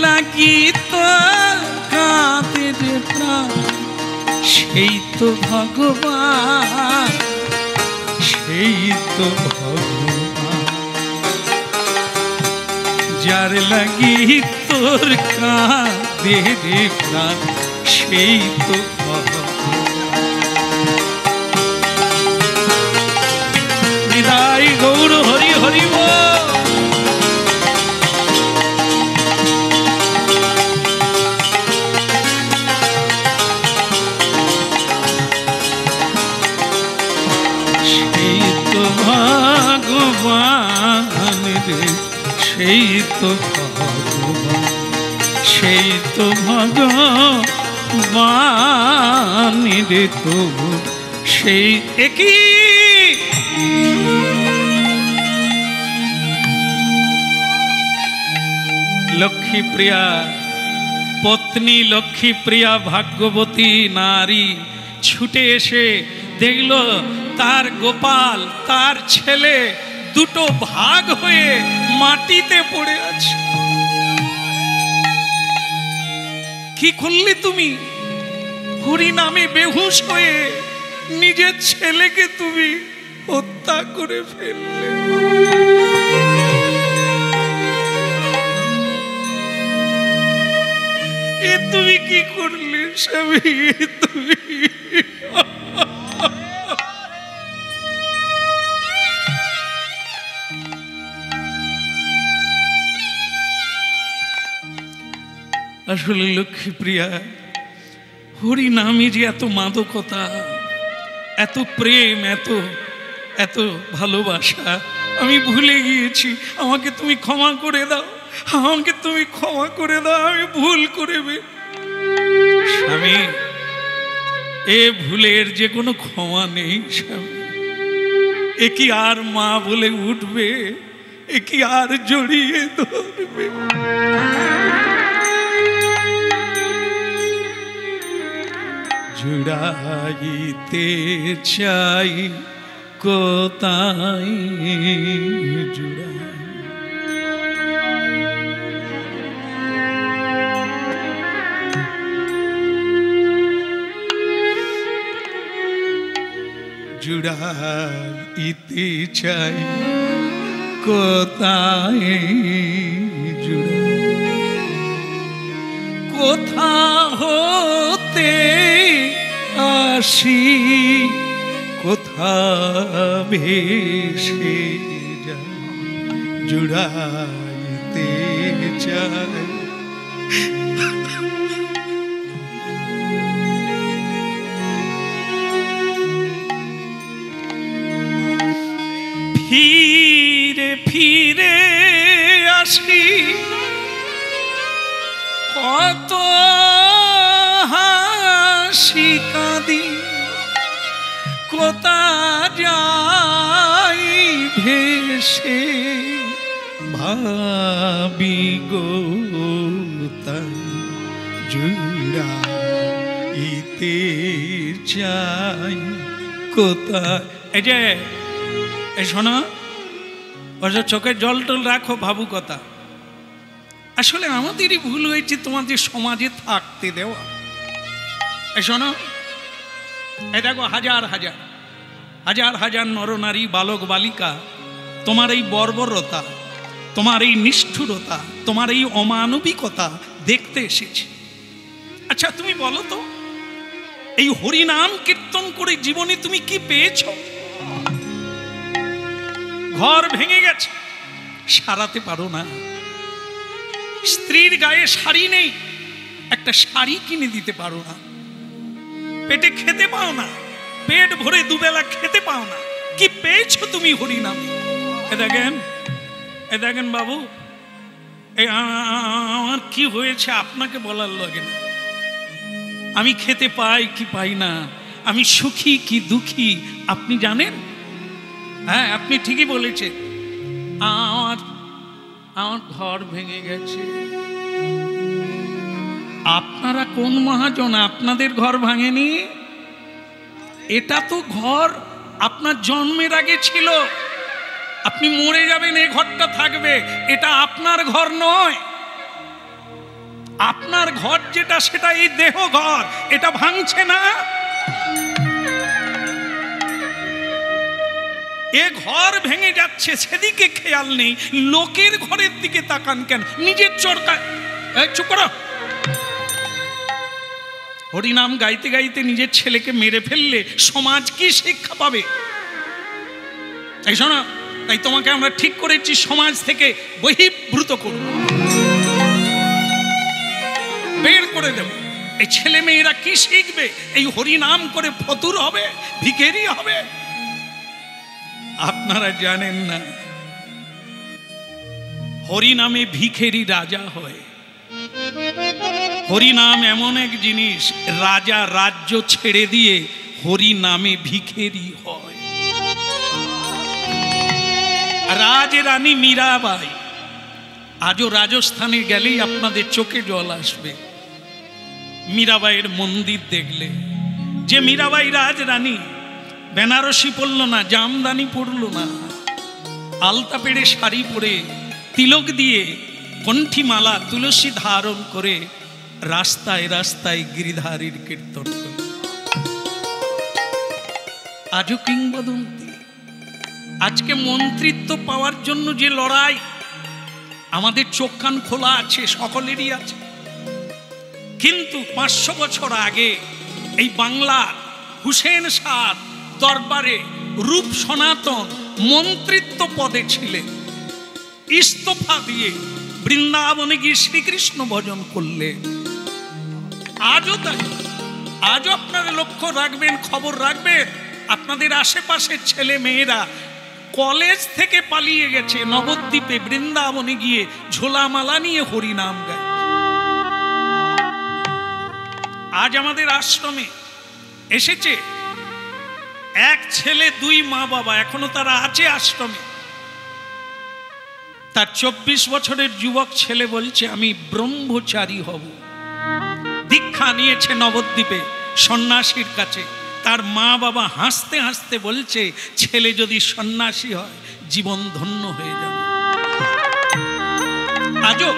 লাগি তো কাঁদে রে প্রাণ সেই তো ভগবান সেই তো ভগবান। যার লাগি তোর কাঁদে রে প্রাণ সেই তো ভগবান। বিদায় গৌর হরি হরি বল। ভগবান রে সেই তো ভগবান সেই তো ভগবান রে তো সেই একই লক্ষ্মীপ্রিয়া পত্নী লক্ষ্মীপ্রিয়া ভাগ্যবতী নারী ছুটে এসে দেখল তার গোপাল তার ছেলে দুটো ভাগ হয়ে মাটিতে পড়ে আছে। কি করলে তুমি? হরি নামে বেহুশ হয়ে নিজের ছেলেকে তুমি হত্যা করে ফেললে। এ তুমি কি করলে স্বামী? তুমি আসলে লক্ষ্মীপ্রিয়া হরি নামে যে এত মাদকতা এত প্রেম এত এত ভালোবাসা আমি ভুলে গিয়েছি। আমাকে তুমি ক্ষমা করে দাও আমাকে তুমি ক্ষমা করে দাও আমি ভুল করবে। স্বামী এ ভুলের যে কোনো ক্ষমা নেই স্বামী। এ কি আর মা বলে উঠবে? এ কি আর জড়িয়ে ধরবে? জুড়াইতে চাই কোথায় জুড়াই, জুড়াইতে চাই কোথায় জুড়াই, কোথা হতে আসি কোথা ভেসে যাই, জুড়াইতে চাই। ফিরে ফিরে আসি কত হাসি কাঁদি, কোথা যাই ভেসে ভাবি গো তাই জুড়াইতে চাই কোথা। এই যে এই শোনো, চোখের জল টল রাখো, ভাবু কথা। আসলে আমাদেরই ভুল হয়েছে তোমাদের সমাজে থাকতে দেওয়া। এই শোনো, এই দেখো হাজার হাজার হাজার হাজার নরনারী বালক বালিকা তোমার এই বর্বরতা, তোমার এই নিষ্ঠুরতা, তোমার এই অমানবিকতা দেখতে এসেছে। আচ্ছা তুমি বলো তো, এই হরিনাম কীর্তন করে জীবনে তুমি কি পেয়েছ? ঘর ভেঙে গেছে, সারাতে পারো না। স্ত্রীর গায়ে শাড়ি নেই, একটা শাড়ি কিনে দিতে পারো না। পেটে খেতে পাও না, পেট ভরে দুবেলা খেতে পাও না। কি পেয়েছো তুমি হরিনামে? এ দেখেন বাবু, আমার কি হয়েছে আপনাকে বলার লাগে না। আমি খেতে পাই কি পাই না, আমি সুখী কি দুঃখী আপনি জানেন। হ্যাঁ, আপনি ঠিকই বলেছেন, আমার ঘর ভেঙে গেছে। আপনারা কোন মহাজন, আপনাদের ঘর ভাঙেনি? এটা তো ঘর আপনার জন্মের আগে ছিল। আপনি মরে যাবেন, এই ঘরটা থাকবে। এটা আপনার ঘর নয়। আপনার ঘর যেটা, সেটা এই দেহ ঘর, এটা ভাঙছে না। এ ঘর ভেঙে যাচ্ছে, সেদিকে খেয়াল নেই। লোকের ঘরের দিকে তাকান কেন? নিজের চরকায় চুপ করো। হরিনাম গাইতে গাইতে নিজের ছেলেকে মেরে ফেললে সমাজ কি শিক্ষা পাবে? এই শোনো, তাই তোমাকে আমরা ঠিক করেছি, সমাজ থেকে বহির্ভূত করব, বের করে দেব। এই ছেলে মেয়েরা কি শিখবে? এই হরিনাম করে ফতুর হবে, ভিখারি হবে? আপনারা জানেন না, হরিনামে ভিখারি রাজা হয়। হরিনাম এমন এক জিনিস, রাজা রাজ্য ছেড়ে দিয়ে হরিনামে ভিখারি হয়। রাজরানী মীরাবাই, আজও রাজস্থানে গেলেই আপনাদের চোখে জল আসবে। মীরাবাইয়ের মন্দির দেখলে, যে মীরাবাই রাজরানী বেনারসি পরল না, জামদানি পরল না, আলতা পেড়ে শাড়ি পরে, তিলক দিয়ে, কণ্ঠিমালা, তুলসী ধারণ করে রাস্তায় রাস্তায় গিরিধারীর কীর্তন করে। আজও কিংবদন্তি। আজকে মন্ত্রিত্ব পাওয়ার জন্য যে লড়াই, আমাদের চোখ কান খোলা আছে, সকলেরই আছে। কিন্তু 500 বছর আগে এই বাংলার হুসেন শাহ দরবারে রূপ সনাতন মন্ত্রিত্ব পদে ছিলেন। ইস্তফা দিয়ে বৃন্দাবনে গিয়ে শ্রীকৃষ্ণ ভজন করলেন। আজও তাই। আজও আপনারা লক্ষ্য রাখবেন, খবর রাখবেন, আপনাদের আশেপাশের ছেলে মেয়েরা কলেজ থেকে পালিয়ে গেছে, নবদ্বীপে বৃন্দাবনে গিয়ে ঝোলামালা নিয়ে হরিনাম গায়। আজ আমাদের আশ্রমে এসেছে এক ছেলে, 2 মা বাবা, এখনো তারা আছে আশ্রমে। তার 24 বছরের যুবক ছেলে বলছে আমি ব্রহ্মচারী হব। দীক্ষা নিয়েছে নবদ্বীপে সন্ন্যাসীর কাছে। তার মা বাবা হাসতে হাসতে বলছে ছেলে যদি সন্ন্যাসী হয় জীবন ধন্য হয়ে যাবে। আজও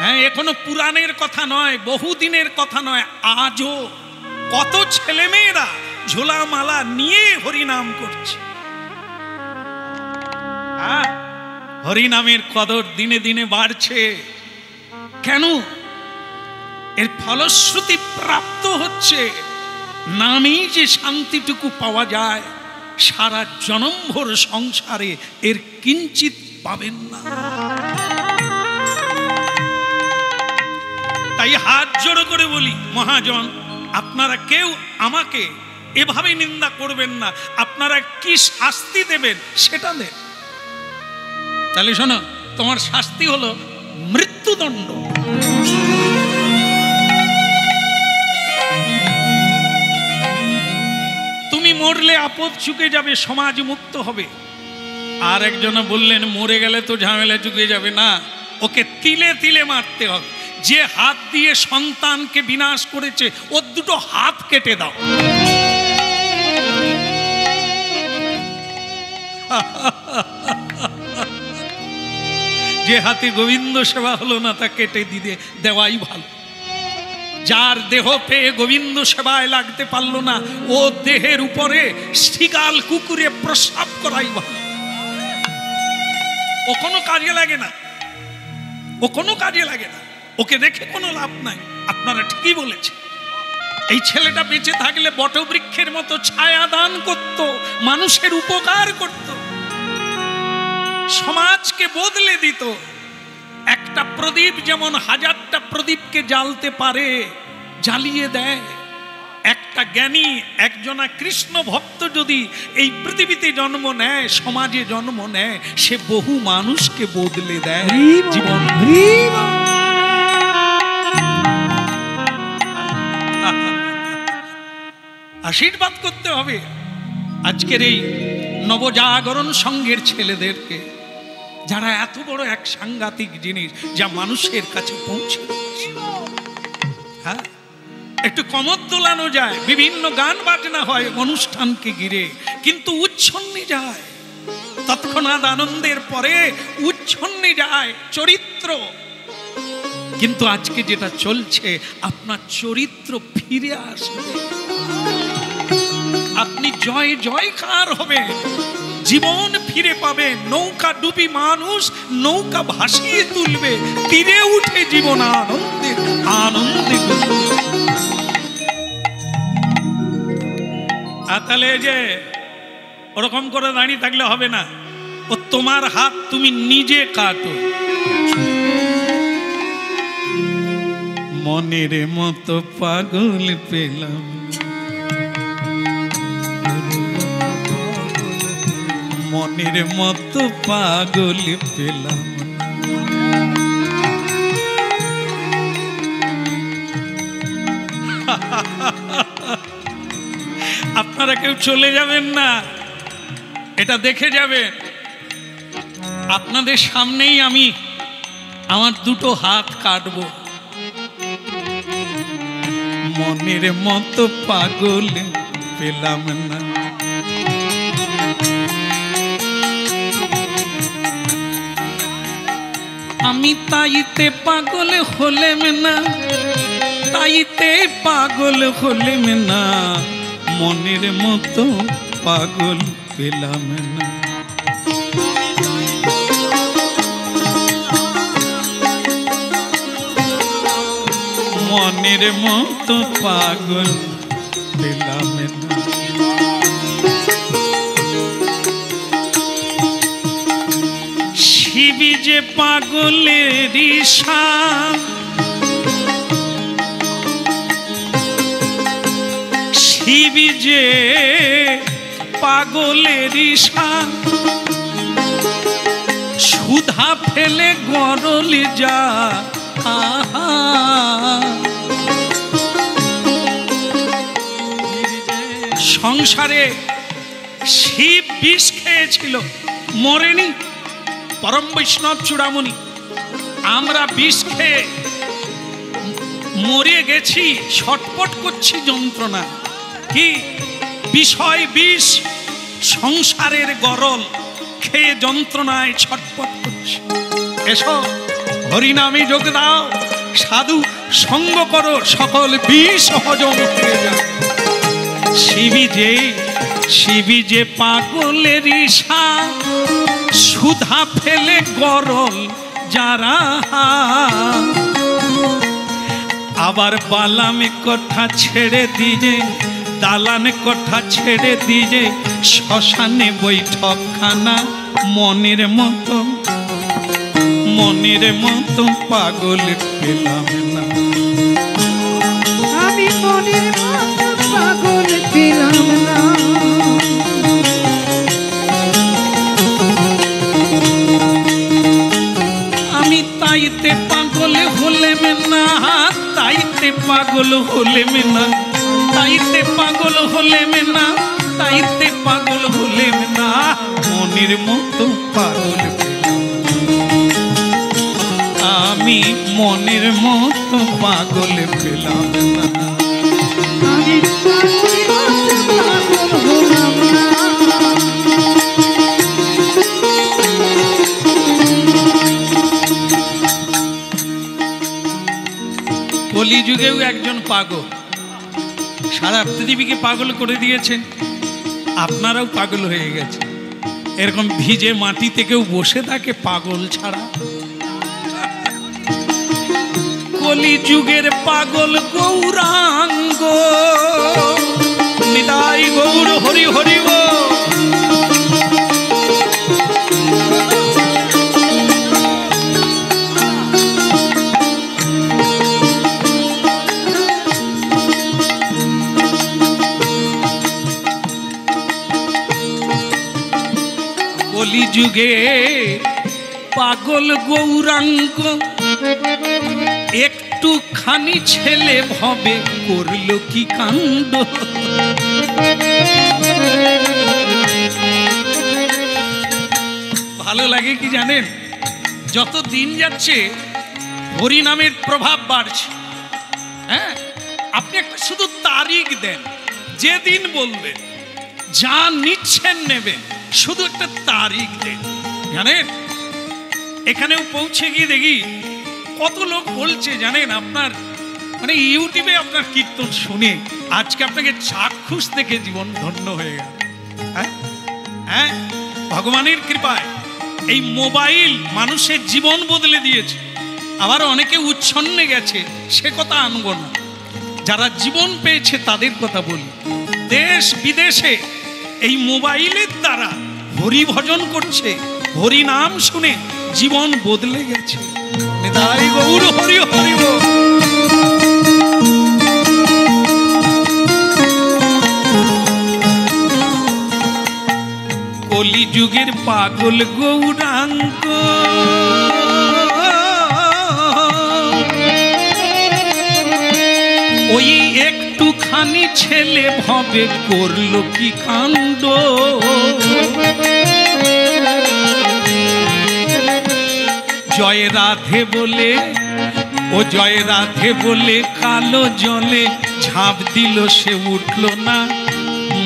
হ্যাঁ, এখনো পুরাণের কথা নয়, বহুদিনের কথা নয়, আজও কত ছেলেমেয়েরা ঝোলামালা নিয়ে হরিনাম করছে। হরিনামের কদর দিনে দিনে বাড়ছে। কেন? এর ফলশ্রুতি প্রাপ্ত হচ্ছে। নামেই যে শান্তিটুকু পাওয়া যায়, সারা জনমভর সংসারে এর কিঞ্চিত পাবেন না। তাই হাত জোড়ো করে বলি, মহাজন আপনারা কেউ আমাকে এভাবে নিন্দা করবেন না। আপনারা কি শাস্তি দেবেন সেটা দেন। তাহলে শোনো, তোমার শাস্তি হলো মৃত্যুদণ্ড। তুমি মরলে আপদ চুকে যাবে, সমাজ মুক্ত হবে। আর একজনা বললেন মরে গেলে তো ঝামেলা চুকে যাবে না, ওকে তিলে তিলে মারতে হবে। যে হাত দিয়ে সন্তানকে বিনাশ করেছে ওর দুটো হাত কেটে দাও। যে হাতে গোবিন্দ সেবা হলো না তা কেটে দিতে দেওয়াই ভালো। যার দেহ পেয়ে গোবিন্দ সেবায় লাগতে পারলো না, ও দেহের উপরে শৃগাল কুকুরে প্রস্রাব করাই ভালো। ও কোনো কাজে লাগে না, ও কোনো কাজে লাগে না, ওকে রেখে কোনো লাভ নাই। আপনারা ঠিকই বলেছেন। এই ছেলেটা বেঁচে থাকলে বটবৃক্ষের মতো ছায়া দান করত, মানুষের উপকার করত, সমাজকে বদলে দিত। একটা প্রদীপ যেমন হাজারটা প্রদীপকে জ্বালতে পারে, জ্বালিয়ে দেয়। একটা জ্ঞানী, একজনা কৃষ্ণ ভক্ত যদি এই পৃথিবীতে জন্ম নেয়, সমাজে জন্ম নেয়, সে বহু মানুষকে বদলে দেয়। জীবন আশীর্বাদ করতে হবে আজকের এই নবজাগরণ সংঘের ছেলেদেরকে, যারা এত বড় এক সাংঘাতিক জিনিস যা মানুষের কাছে পৌঁছে। হ্যাঁ, একটু কমর দোলানো যায়, বিভিন্ন গান বাজনা হয় অনুষ্ঠানকে ঘিরে, কিন্তু উচ্ছন্নে যায়। তৎক্ষণাৎ আনন্দের পরে উচ্ছন্নে যায় চরিত্র। কিন্তু আজকে যেটা চলছে, আপনার চরিত্র ফিরে আসবে, আপনি জয় জয়কার হবেন, জীবন ফিরে পাবে। নৌকা ডুবি মানুষ নৌকা ভাসিয়ে তুলবে, তীরে উঠে জীবন আনন্দে আনন্দে। তাহলে যে ওরকম করে দাঁড়িয়ে থাকলে হবে না। ও তোমার হাত তুমি নিজে কাটো। মনের মতো পাগল পেলাম, মনের মতো পাগল পেলাম। আপনারা কেউ চলে যাবেন না, এটা দেখে যাবেন। আপনাদের সামনেই আমি আমার দুটো হাত কাটবো। মনের মতো পাগল পেলাম না, আমি তাইতে পাগল হলেম না, তাইতে পাগল হলেম না, মনের মতো পাগল পেলাম না। মনের মতো পাগল পেলাম না। শিবি যে পাগলের শান, শিবি যে পাগলের শান, সুধা ফেলে গরলে যা। সংসারে শিব বিষ খেয়েছিল, মরেনি, পরম বৈষ্ণব চূড়ামণি, আমরা বিষ খেয়ে মরে গেছি, ছটপট করছি যন্ত্রণা। কি বিষয় বিষ, সংসারের গরল খেয়ে যন্ত্রণায় ছটপট করছি। এসো হরিনামে যোগ দাও, সাধু সঙ্গ করো, সকল বিষ হজম হয়ে যাবে। শিবি যে পাগলের ঈশা, সুধা ফেলে গরল যারা, আবার বালামে কথা ছেড়ে দিয়ে, দালান কথা ছেড়ে দিয়ে, শ্মশানে বৈঠকখানা মনের মতো পাগল পেলাম না। আমি মনের মতো পাগল পেলাম না। আমি তাইতে পাগল হলেম না, তাইতে পাগল হলেম না, তাইতে পাগল হলেম না, তাইতে পাগল হলেম না, মনের মতো পাগল পেলাম। আমি মনের মতো পাগল পেলাম না। আমি মনের মতো পাগল হলাম না। কলিযুগেও একজন পাগল সারা পৃথিবীকে পাগল করে দিয়েছেন। আপনারাও পাগল হয়ে গেছে। এরকম ভিজে মাটিতে কেউ বসে থাকে পাগল ছাড়া? কলিযুগের পাগল গৌরাঙ্গ, নিতাই গৌর হরি হরি গো। কলিযুগে পাগল গৌরাঙ্গ, একটুখানি ছেলে ভবে করলো কি কাণ্ড। ভালো লাগে কি জানেন, যত দিন যাচ্ছে হরিনামের প্রভাব বাড়ছে। হ্যাঁ, আপনি একটা শুধু তারিখ দেন, যেদিন বলবেন, যা নিচ্ছেন নেবেন, শুধু একটা তারিখ দেন। জানেন, এখানেও পৌঁছে গিয়ে দেখি কত লোক বলছে জানেন, আপনার মানে ইউটিউবে আপনার কীর্তন শুনে আজকে আপনাকে চাক্ষুষ থেকে জীবন ধন্য হয়ে গেল। হ্যাঁ, ভগবানের কৃপায় এই মোবাইল মানুষের জীবন বদলে দিয়েছে। আবার অনেকে উচ্ছন্নে গেছে, সে কথা আনবো না। যারা জীবন পেয়েছে তাদের কথা বলি। দেশ বিদেশে এই মোবাইলের দ্বারা হরি ভজন করছে, হরি নাম শুনে জীবন বদলে গেছে। নিতাই গৌর হরি হরি গো। কলিযুগের পাগল গৌরাঙ্গ, ওই একটুখানি ছেলে ভবে করলো কি কাণ্ড। জয় রাধে বলে, ও জয় রাধে বলে কালো জলে ঝাঁপ দিল, সে উঠল না,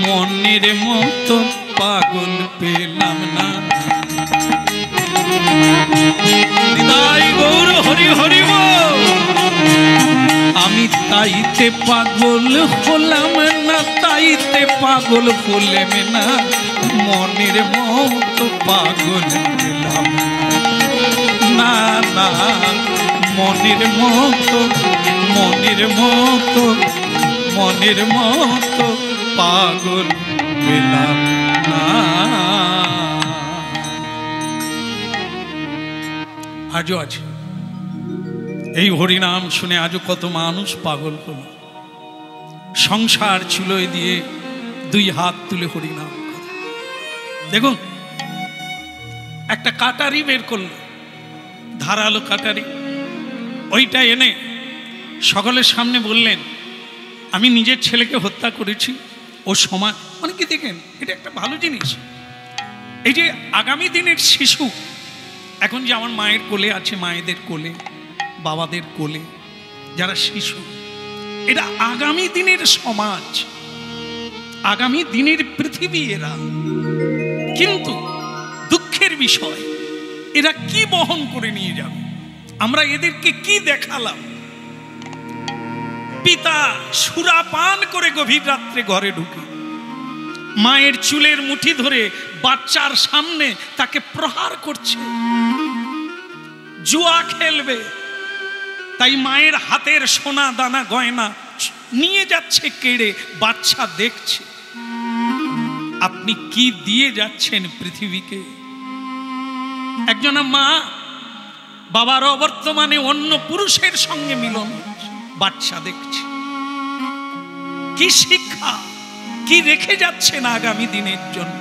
মনের মতো পাগল পেলাম না। নিতাই গৌর হরি হরি বল। আমি তাইতে পাগল হলাম না, তাইতে পাগল হলেম না, মনের মতো পাগল পেলাম না। না, মনের মতো, মনের মতো, মনের মতো পাগল পেলাম না। আজও আছে এই হরিনাম শুনে, আজও কত মানুষ পাগল হল। সংসার চুলোয় দিয়ে দুই হাত তুলে হরিনাম করে। দেখুন, একটা কাটারি বের করলো, ধারালো কাটারি, ওইটা এনে সকলের সামনে বললেন, আমি নিজের ছেলেকে হত্যা করেছি। ও সমাজ, অনেকে দেখেন এটা একটা ভালো জিনিস। এই যে আগামী দিনের শিশু, এখন যে আমার মায়ের কোলে আছে, মায়েদের কোলে, বাবাদের কোলে যারা শিশু, এরা আগামী দিনের সমাজ, আগামী দিনের পৃথিবী এরা। কিন্তু দুঃখের বিষয়, এরা কি বহন করে নিয়ে যাবে? আমরা এদেরকে কি দেখালাম? পিতা সুরাপান করে গভীর রাত্রে ঘরে ঢুকে মায়ের চুলের মুঠি ধরে বাচ্চার সামনে তাকে প্রহার করছে, জুয়া খেলবে, তাই মায়ের হাতের সোনা দানা গয়না নিয়ে যাচ্ছে কেড়ে, বাচ্চা দেখছে। আপনি কি দিয়ে যাচ্ছেন পৃথিবীকে? একজন মা বাবার অবর্তমানে অন্য পুরুষের সঙ্গে মিলন, বাচ্চা দেখছে। কি শিক্ষা, কি রেখে যাচ্ছেন আগামী দিনের জন্য?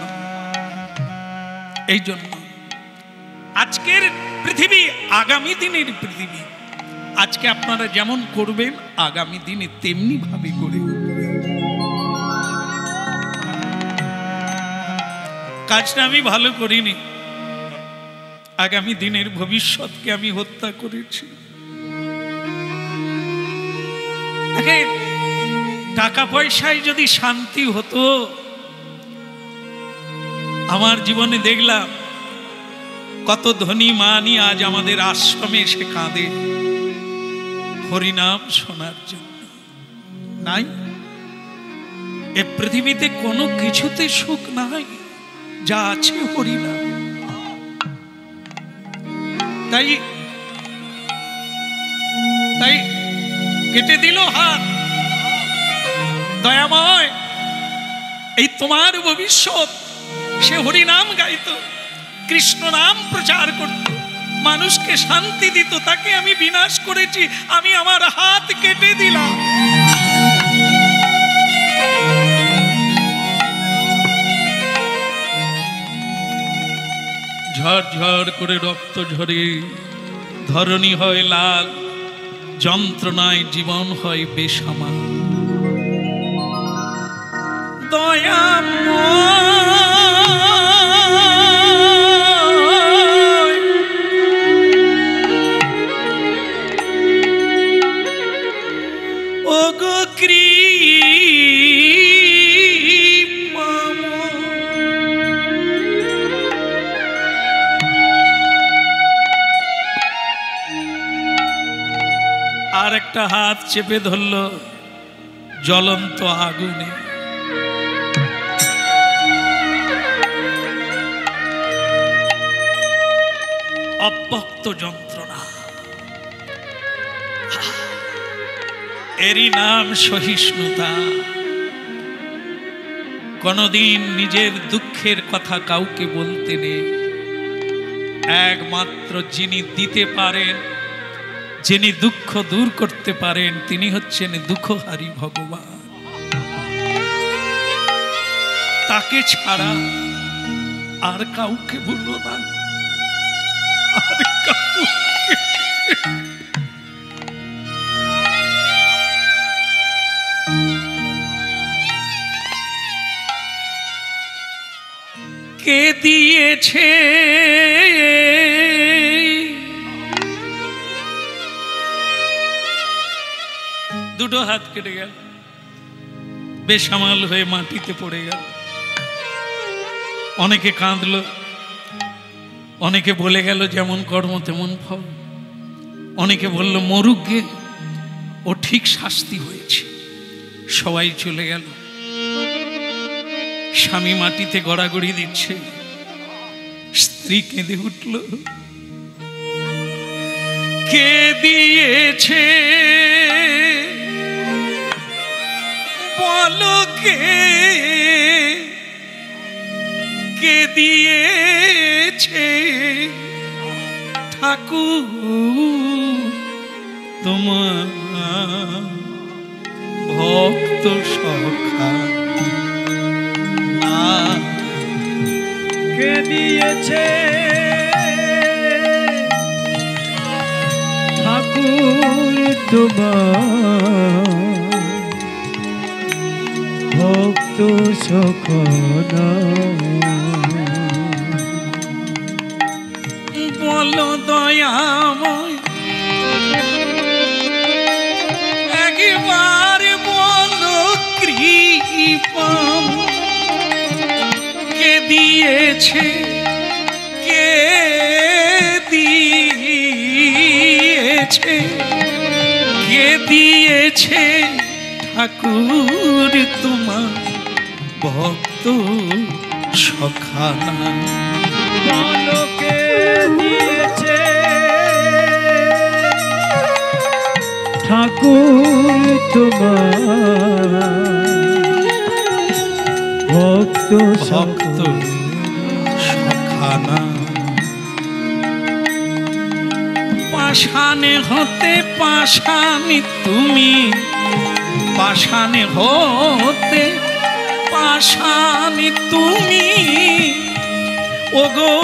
এই জন্য আজকের পৃথিবী আগামী দিনের পৃথিবী। আজকে আপনারা যেমন করবেন, আগামী দিনে তেমনি ভাবে গড়ে উঠবে। কাজটা আমি ভালো করিনি, আগামী দিনের ভবিষ্যৎকে আমি হত্যা করেছি। দেখেন, টাকা পয়সায় যদি শান্তি হতো, আমার জীবনে দেখলাম কত ধনী মানি আজ আমাদের আশ্রমে এসে কাঁদে হরিনাম শোনার জন্য। নাই, এ পৃথিবীতে কোনো কিছুতে সুখ নাই, যা আছে হরিনাম। তাই তাই কেটে দিল হাত, দয়াময় এই তোমার ভবিষ্যৎ। সে হরিনাম গাইত, কৃষ্ণ নাম প্রচার করত, মানুষকে শান্তি দিত, তাকে আমি বিনাশ করেছি, আমি আমার হাত কেটে দিলাম। ঝরঝর করে রক্ত ঝরে, ধরণী হয় লাল, যন্ত্রণায় জীবন হয় বেসামাল। দয়াময় ওগো কৃপাময়, আর একটা হাত চেপে ধরল জ্বলন্ত আগুনে। অব্যক্ত যন্ত্রণা, এরই নাম সহিষ্ণুতা। কোনদিন নিজের দুঃখের কথা কাউকে বলতে নেই। একমাত্র যিনি দিতে পারেন, যিনি দুঃখ দূর করতে পারেন, তিনি হচ্ছেন দুঃখহারী ভগবান। তাকে ছাড়া আর কাউকে বলবো না, আর কাউকে। কে দিয়েছে দুটো হাত কেটে গেল, বেসামাল হয়ে মাটিতে পড়ে গেল। অনেকে কাঁদলো, অনেকে বলে গেল যেমন কর্ম তেমন ফল। অনেকে বলল মরুক গে, ও ঠিক শাস্তি হয়েছে। সবাই চলে গেল। স্বামী মাটিতে গড়াগড়ি দিচ্ছে, স্ত্রী কেঁদে উঠল, কে দিয়েছে বলো, কে দিয়েছে ঠাকুর তোমার ভক্ত সখা? না, কে দিয়েছে ঠাকুর তোমার ভক্ত সখা? বলো দয়াময়, একবার বলো কৃপা, কে দিয়েছে, কে দিয়েছে, কে দিয়েছে ঠাকুর তোমার ভক্ত সখানা। বলো কে দিয়েছে ঠাকুর তোমার ভক্ত ভক্ত সখানা। পাষাণে হতে পাষাণী তুমি, পাষাণে হতে পাষাণী তুমি, ওগো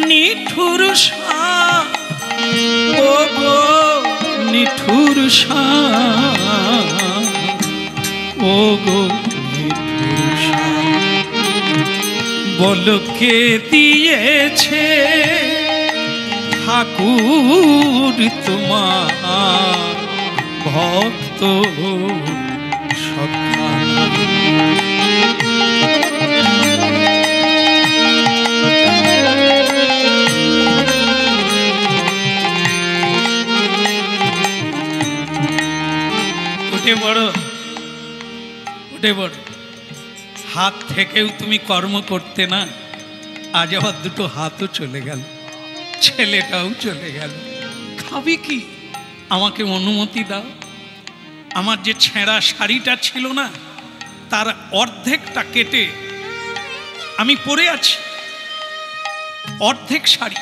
নিঠুর সা, ওগো নিঠুর সা, ওগো নিঠুর সা। বলো কে দিয়েছে ঠাকুর তোমার ভক্ত সখানা। উঠে বড়, উঠে বড়। হাত থেকেও তুমি কর্ম করতে না, আজ আবার দুটো হাতও চলে গেল, ছেলেটাও চলে গেল। খাবি কি? আমাকে অনুমতি দাও। আমার যে ছেঁড়া শাড়িটা ছিল না, তার অর্ধেকটা কেটে আমি পরে আছি, অর্ধেক শাড়ি,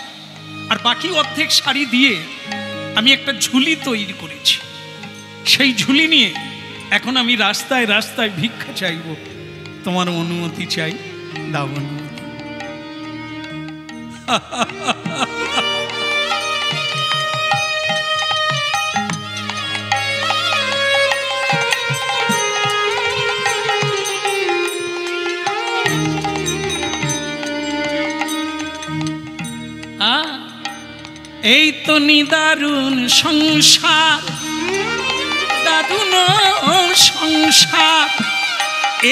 আর বাকি অর্ধেক শাড়ি দিয়ে আমি একটা ঝুলি তৈরি করেছি। সেই ঝুলি নিয়ে এখন আমি রাস্তায় রাস্তায় ভিক্ষা চাইব। তোমার অনুমতি চাই, দাও অনুমতি। এই তো নিদারুণ সংসার, দারুণ সংসার,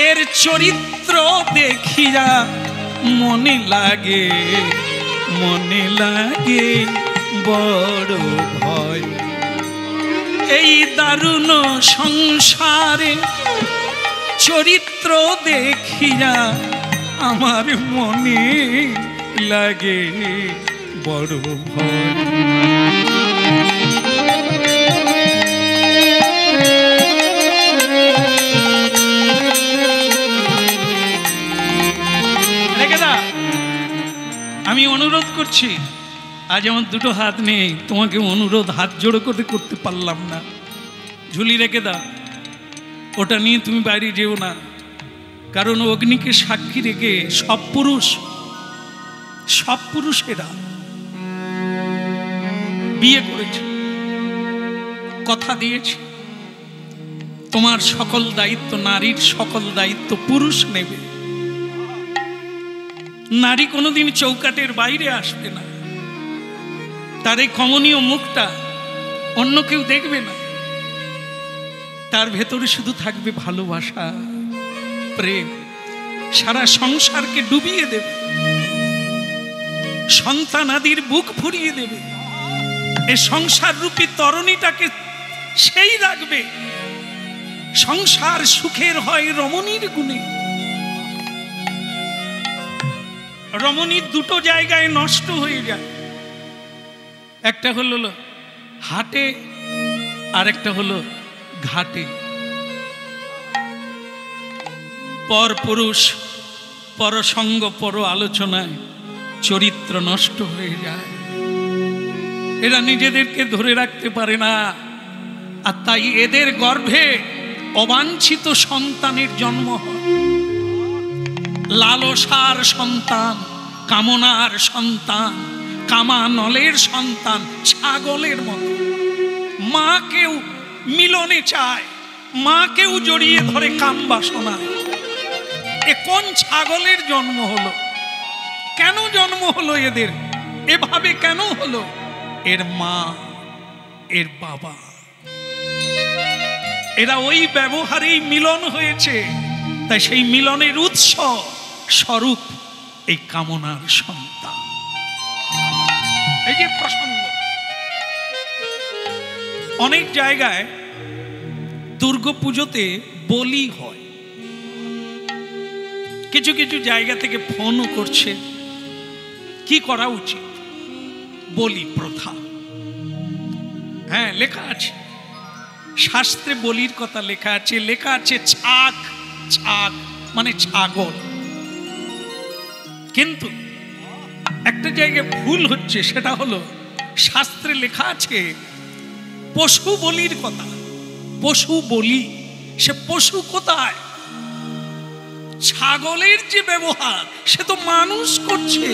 এর চরিত্র দেখিয়া মনে লাগে, মনে লাগে বড় ভয়। এই দারুণ সংসারে চরিত্র দেখিয়া আমার মনে লাগে বড় ভয়। আমি অনুরোধ করছি, আজ আমার দুটো হাত নেই, তোমাকে অনুরোধ হাত জোড়ো করে করতে পারলাম না। ঝুলি রেখে দাও, ওটা নিয়ে তুমি বাইরে যেও না, কারণ অগ্নিকে সাক্ষী রেখে সব পুরুষেরা বিয়ে করেছে, কথা দিয়েছে। তোমার সকল দায়িত্ব, নারীর সকল দায়িত্ব পুরুষ নেবে। নারী কোনোদিন চৌকাটের বাইরে আসবে না, তার এই কমনীয় মুখটা অন্য কেউ দেখবে না, তার ভেতরে শুধু থাকবে ভালোবাসা, প্রেম, সারা সংসারকে ডুবিয়ে দেবে, সন্তানাদির বুক ফুরিয়ে দেবে। এই সংসার রূপী তরণীটাকে সেই রাখবে। সংসার সুখের হয় রমণীর গুণে। রমণীর দুটো জায়গায় নষ্ট হয়ে যায়, একটা হলো হাটে আর একটা হলো ঘাটে। পর পুরুষ, পর সঙ্গ, পর আলোচনায় চরিত্র নষ্ট হয়ে যায়। এরা নিজেদেরকে ধরে রাখতে পারে না, আর তাই এদের গর্ভে অবাঞ্ছিত সন্তানের জন্ম হয়। লালসার সন্তান, কামনার সন্তান, কামানলের সন্তান, ছাগলের মতো। মাকেও মিলনে চায়, মাকেও জড়িয়ে ধরে কাম বাসনা। এ কোন ছাগলের জন্ম হলো? কেন জন্ম হলো এদের? এভাবে কেন হলো? এর মা, এর বাবা, এরা ওই ব্যবহারেই মিলন হয়েছে। তাই সেই মিলনের উৎস স্বরূপ এই কামনার সন্তান। এই যে প্রসঙ্গ, অনেক জায়গায় দুর্গাপুজোতে বলি হয়। কিছু কিছু জায়গা থেকে ফোনও করছে, কি করা উচিত? বলি প্রথা, হ্যাঁ লেখা আছে শাস্ত্রে, বলির কথা লেখা আছে। লেখা আছে ছাগ, ছাগ মানে ছাগল। কিন্তু একটা জায়গায় ভুল হচ্ছে, সেটা হলো শাস্ত্রে লেখা আছে পশু বলির কথা। পশু বলি, সে পশু কোথায়? ছাগলের যে ব্যবহার সে তো মানুষ করছে।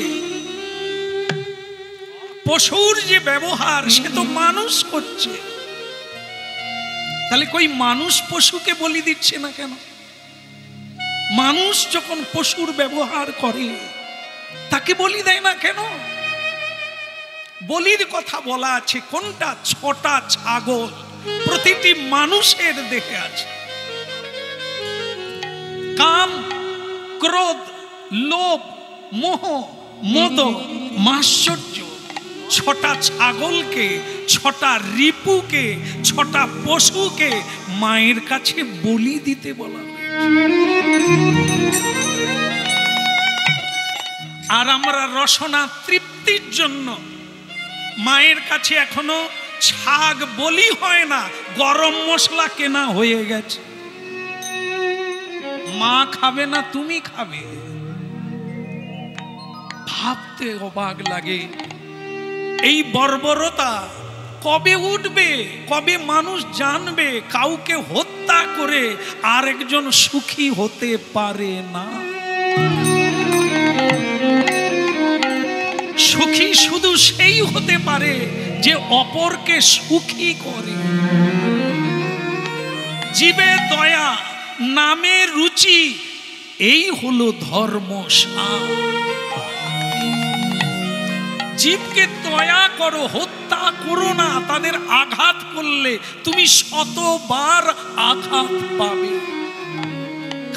পশুর যে ব্যবহার সে তো মানুষ করছে। তাহলে কই মানুষ পশুকে বলি দিচ্ছে না কেন? মানুষ যখন পশুর ব্যবহার করে তাকে বলি দেয় না কেন? বলির কথা বলা আছে কোনটা? 6টা ছাগল প্রতিটি মানুষের দেহে আছে। কাম, ক্রোধ, লোভ, মোহ, মদ, মাৎসর্য, 6টা ছাগলকে, 6টা রিপুকে, 6টা পশুকে মায়ের কাছে বলি দিতে বলা। আর আমরা রসনা তৃপ্তির জন্য মায়ের কাছে এখনো ছাগ বলি হয় না, গরম মশলা কেনা হয়ে গেছে। মা খাবে না, তুমি খাবে। ভাবতে অবাক লাগে এই বর্বরতা কবে উঠবে, কবে মানুষ জানবে কাউকে হত্যা করে আরেকজন সুখী হতে পারে না। সুখী শুধু সেই হতে পারে যে অপরকে সুখী করে। জীবে দয়া, নামে রুচি, এই হলো ধর্ম সার। জীবকে দয়া করো, হত্যা করো না। তাদের আঘাত করলে তুমি 100বার আঘাত পাবে।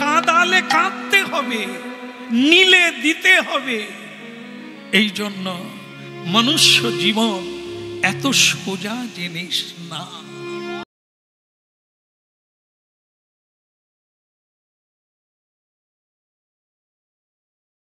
কাঁদালে কাঁদতে হবে, নিলে দিতে হবে। এই জন্য মনুষ্য জীবন এত সোজা জিনিস না।